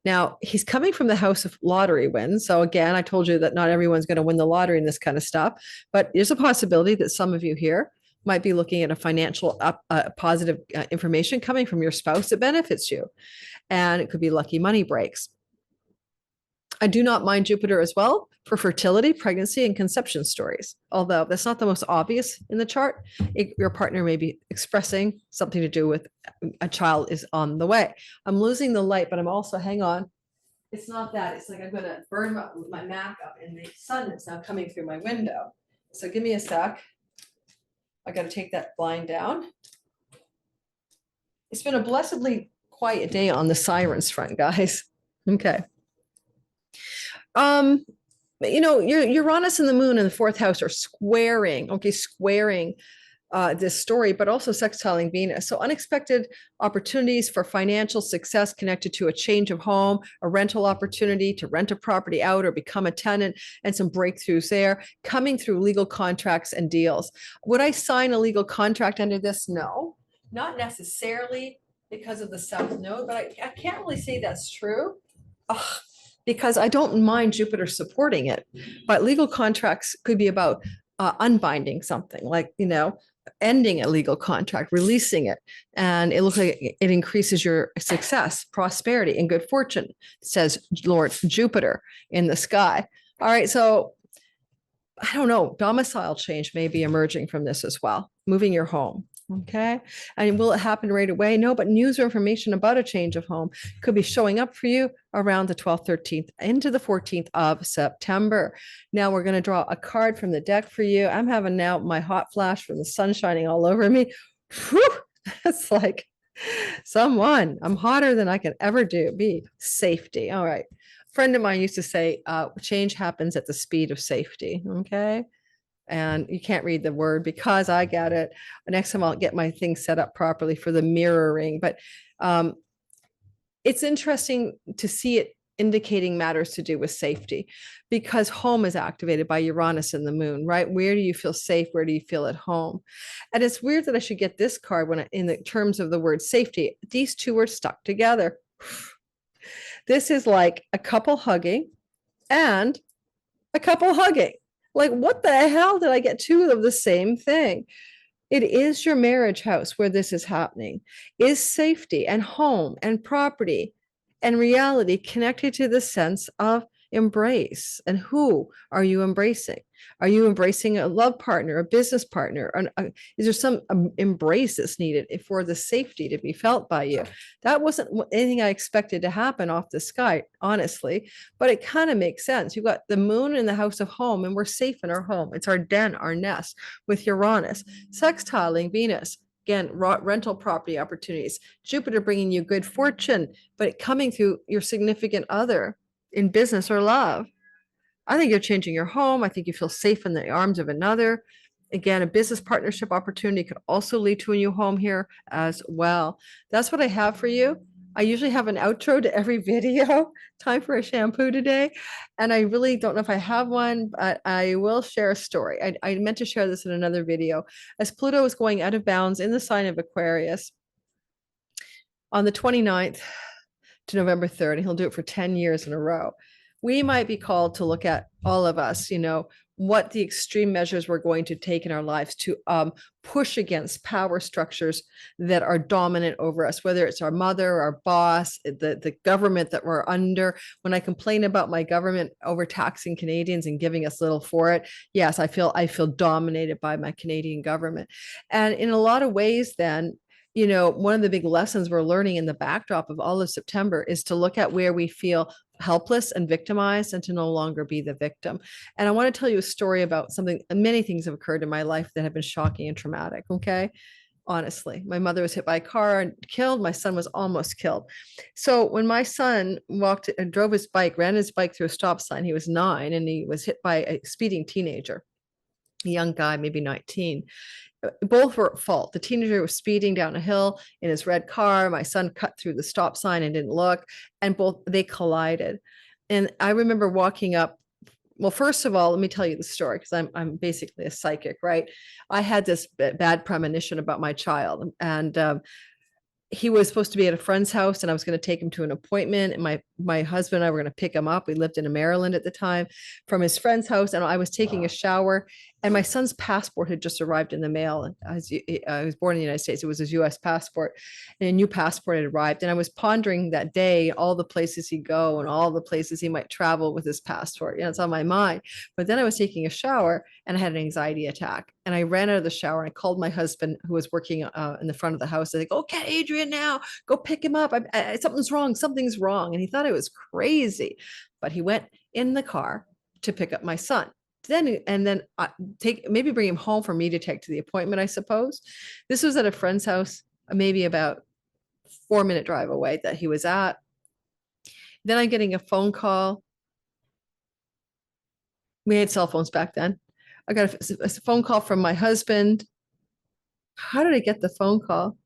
S1: Now, he's coming from the house of lottery wins. So again, I told you that not everyone's going to win the lottery and this kind of stuff, but there's a possibility that some of you here might be looking at a financial positive information coming from your spouse that benefits you. And it could be lucky money breaks. I do not mind Jupiter as well for fertility, pregnancy, and conception stories. Although that's not the most obvious in the chart, your partner may be expressing something to do with a child is on the way. I'm losing the light, but I'm also, hang on. It's not that. It's like I'm going to burn my Mac up and the sun is now coming through my window. So give me a sec. I got to take that blind down. It's been a blessedly quiet day on the sirens front, guys. Okay. Your Uranus and the moon in the fourth house are squaring this story, but also sextiling Venus. So unexpected opportunities for financial success connected to a change of home, a rental opportunity to rent a property out or become a tenant, and some breakthroughs there coming through legal contracts and deals. Would I sign a legal contract under this? No, not necessarily because of the South Node, but I can't really say that's true. Because I don't mind Jupiter supporting it, but legal contracts could be about unbinding something, like, ending a legal contract, releasing it. And it looks like it increases your success, prosperity, and good fortune, says Lord Jupiter in the sky. All right. So I don't know, domicile change may be emerging from this as well, moving your home. Okay. And will it happen right away? No, but news or information about a change of home could be showing up for you around the 12th, 13th into the 14th of September. Now we're going to draw a card from the deck for you. I'm having now my hot flash from the sun shining all over me. Whew, that's like I'm hotter than I can ever be. Safety. All right. A friend of mine used to say, change happens at the speed of safety. Okay. And you can't read the word because I get it. Next time I'll get my thing set up properly for the mirroring. But it's interesting to see it indicating matters to do with safety, because home is activated by Uranus and the moon, right? Where do you feel safe? Where do you feel at home? And it's weird that I should get this card when in the terms of the word safety, these two are stuck together. This is like a couple hugging and a couple hugging. Like, what the hell did I get two of the same thing? It is your marriage house where this is happening. Is safety and home and property and reality connected to the sense of embrace? And who are you embracing? Are you embracing a love partner, a business partner? Is there some embrace that's needed for the safety to be felt by you? That wasn't anything I expected to happen off the sky, honestly, but it kind of makes sense. You've got the moon in the house of home, and we're safe in our home. It's our den, our nest, with Uranus, sextiling Venus. Again, rental property opportunities, Jupiter bringing you good fortune, but coming through your significant other in business or love. I think you're changing your home. I think you feel safe in the arms of another. Again, a business partnership opportunity could also lead to a new home here as well. That's what I have for you. I usually have an outro to every video. Time for a shampoo today. And I really don't know if I have one, but I will share a story. I meant to share this in another video. As Pluto is going out of bounds in the sign of Aquarius on the 29th to November 3rd, and he'll do it for 10 years in a row. We might be called to look at, all of us, what the extreme measures we're going to take in our lives to push against power structures that are dominant over us, whether it's our mother, our boss, the government that we're under. When I complain about my government overtaxing Canadians and giving us little for it, yes, I feel dominated by my Canadian government. And in a lot of ways, then, one of the big lessons we're learning in the backdrop of all of September is to look at where we feel helpless and victimized and to no longer be the victim. And I want to tell you a story about something. Many things have occurred in my life that have been shocking and traumatic. Okay. Honestly, my mother was hit by a car and killed. My son was almost killed. So when my son drove his bike, ran his bike through a stop sign, he was 9 and he was hit by a speeding teenager, a young guy, maybe 19. Both were at fault. The teenager was speeding down a hill in his red car. My son cut through the stop sign and didn't look, and they collided. And I remember walking up. Well, first of all, let me tell you the story, because I'm basically a psychic, right? I had this bad premonition about my child, and he was supposed to be at a friend's house, and I was going to take him to an appointment, and my husband and I were going to pick him up. We lived in Maryland at the time, from his friend's house, and I was taking a shower, and my son's passport had just arrived in the mail. And I was born in the United States. It was his US passport, and a new passport had arrived. And I was pondering that day all the places he'd go and all the places he might travel with his passport. It's on my mind. But then I was taking a shower and I had an anxiety attack, and I ran out of the shower and I called my husband, who was working in the front of the house. I think, okay, Adrian, now go pick him up. Something's wrong. And he thought I was crazy, but he went in the car to pick up my son then maybe bring him home for me to take to the appointment, I suppose. This was at a friend's house, maybe about 4-minute drive away that he was at. Then I'm getting a phone call. We had cell phones back then. I got a phone call from my husband. How did I get the phone call?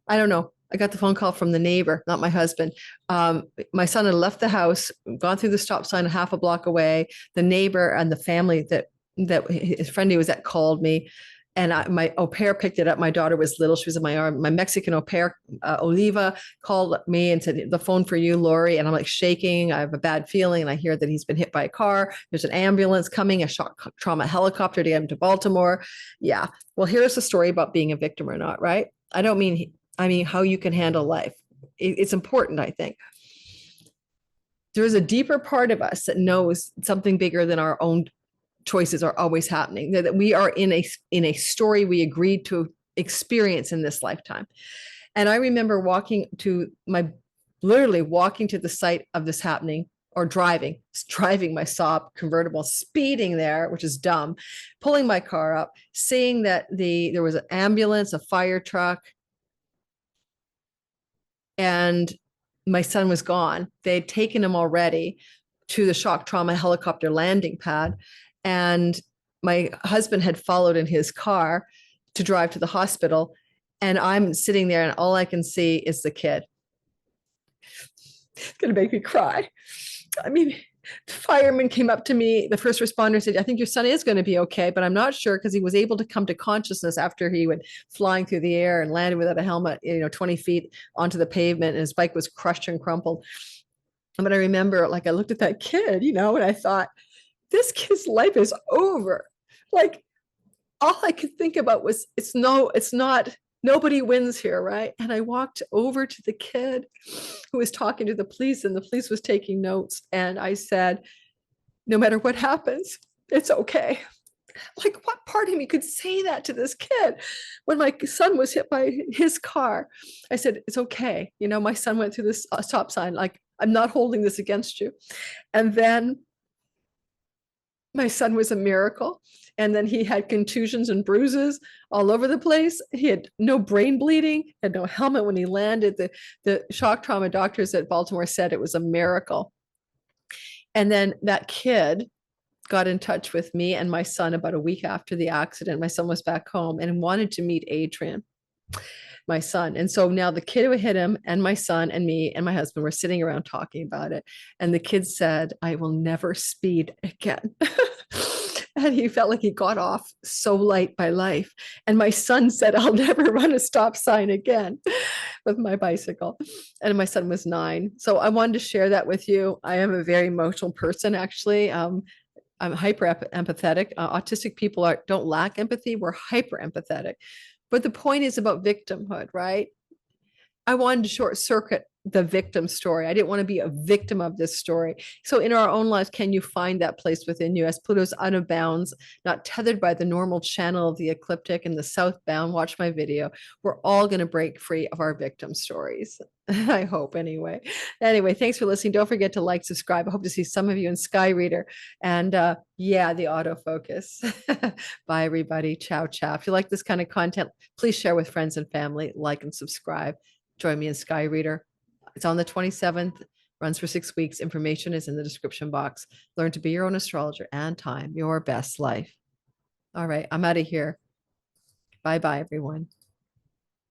S1: I don't know. I got the phone call from the neighbor, not my husband. My son had left the house, gone through the stop sign a half a block away. The neighbor and the family that his friend he was at called me, and my au pair picked it up. My daughter was little; she was in my arm. My Mexican au pair, Oliva, called me and said, "The phone for you, Lori." And I'm like shaking. I have a bad feeling, and I hear that he's been hit by a car. There's an ambulance coming, a shock trauma helicopter to get him to Baltimore. Yeah. Well, here's the story about being a victim or not, right? I mean how you can handle life. It's important, I think. There's a deeper part of us that knows something bigger than our own choices are always happening, that we are in a story we agreed to experience in this lifetime. And I remember literally walking to the site of this happening, or driving my Saab convertible, speeding there, which is dumb, pulling my car up, seeing that there was an ambulance, a fire truck, and my son was gone. They'd taken him already to the shock trauma helicopter landing pad. And my husband had followed in his car to drive to the hospital. And I'm sitting there and all I can see is the kid. It's going to make me cry. I mean, the fireman came up to me. The first responder said, "I think your son is going to be okay, but I'm not sure," because he was able to come to consciousness after he went flying through the air and landed without a helmet, 20 feet onto the pavement, and his bike was crushed and crumpled. But I remember, like, I looked at that kid, and I thought, this kid's life is over. Like, all I could think about was, it's not, nobody wins here, right? And I walked over to the kid who was talking to the police, and the police was taking notes. And I said, "No matter what happens, it's okay." Like, what part of me could say that to this kid when my son was hit by his car? I said, "It's okay. My son went through this stop sign. Like, I'm not holding this against you." And then my son was a miracle. And then he had contusions and bruises all over the place. He had no brain bleeding, had no helmet when he landed. The shock trauma doctors at Baltimore said it was a miracle. And then that kid got in touch with me and my son about a week after the accident. My son was back home and wanted to meet Adrian, my son. And so now the kid who hit him and my son and me and my husband were sitting around talking about it. And the kid said, "I will never speed again." And he felt like he got off so light by life. And my son said, "I'll never run a stop sign again with my bicycle." And my son was 9. So I wanted to share that with you. I am a very emotional person, actually. I'm hyper empathetic. Autistic people don't lack empathy. We're hyper empathetic. But the point is about victimhood, right? I wanted to short circuit the victim story. I didn't want to be a victim of this story. So in our own lives, can you find that place within you? As Pluto's out of bounds, not tethered by the normal channel of the ecliptic and the southbound, watch my video. We're all going to break free of our victim stories. I hope anyway. Anyway, thanks for listening. Don't forget to like, subscribe. I hope to see some of you in Sky Reader. And the autofocus. Bye, everybody. Ciao, ciao. If you like this kind of content, please share with friends and family, like and subscribe. Join me in Sky Reader. It's on the 27th, runs for 6 weeks. Information is in the description box. Learn to be your own astrologer and time your best life. All right, I'm out of here. Bye-bye, everyone.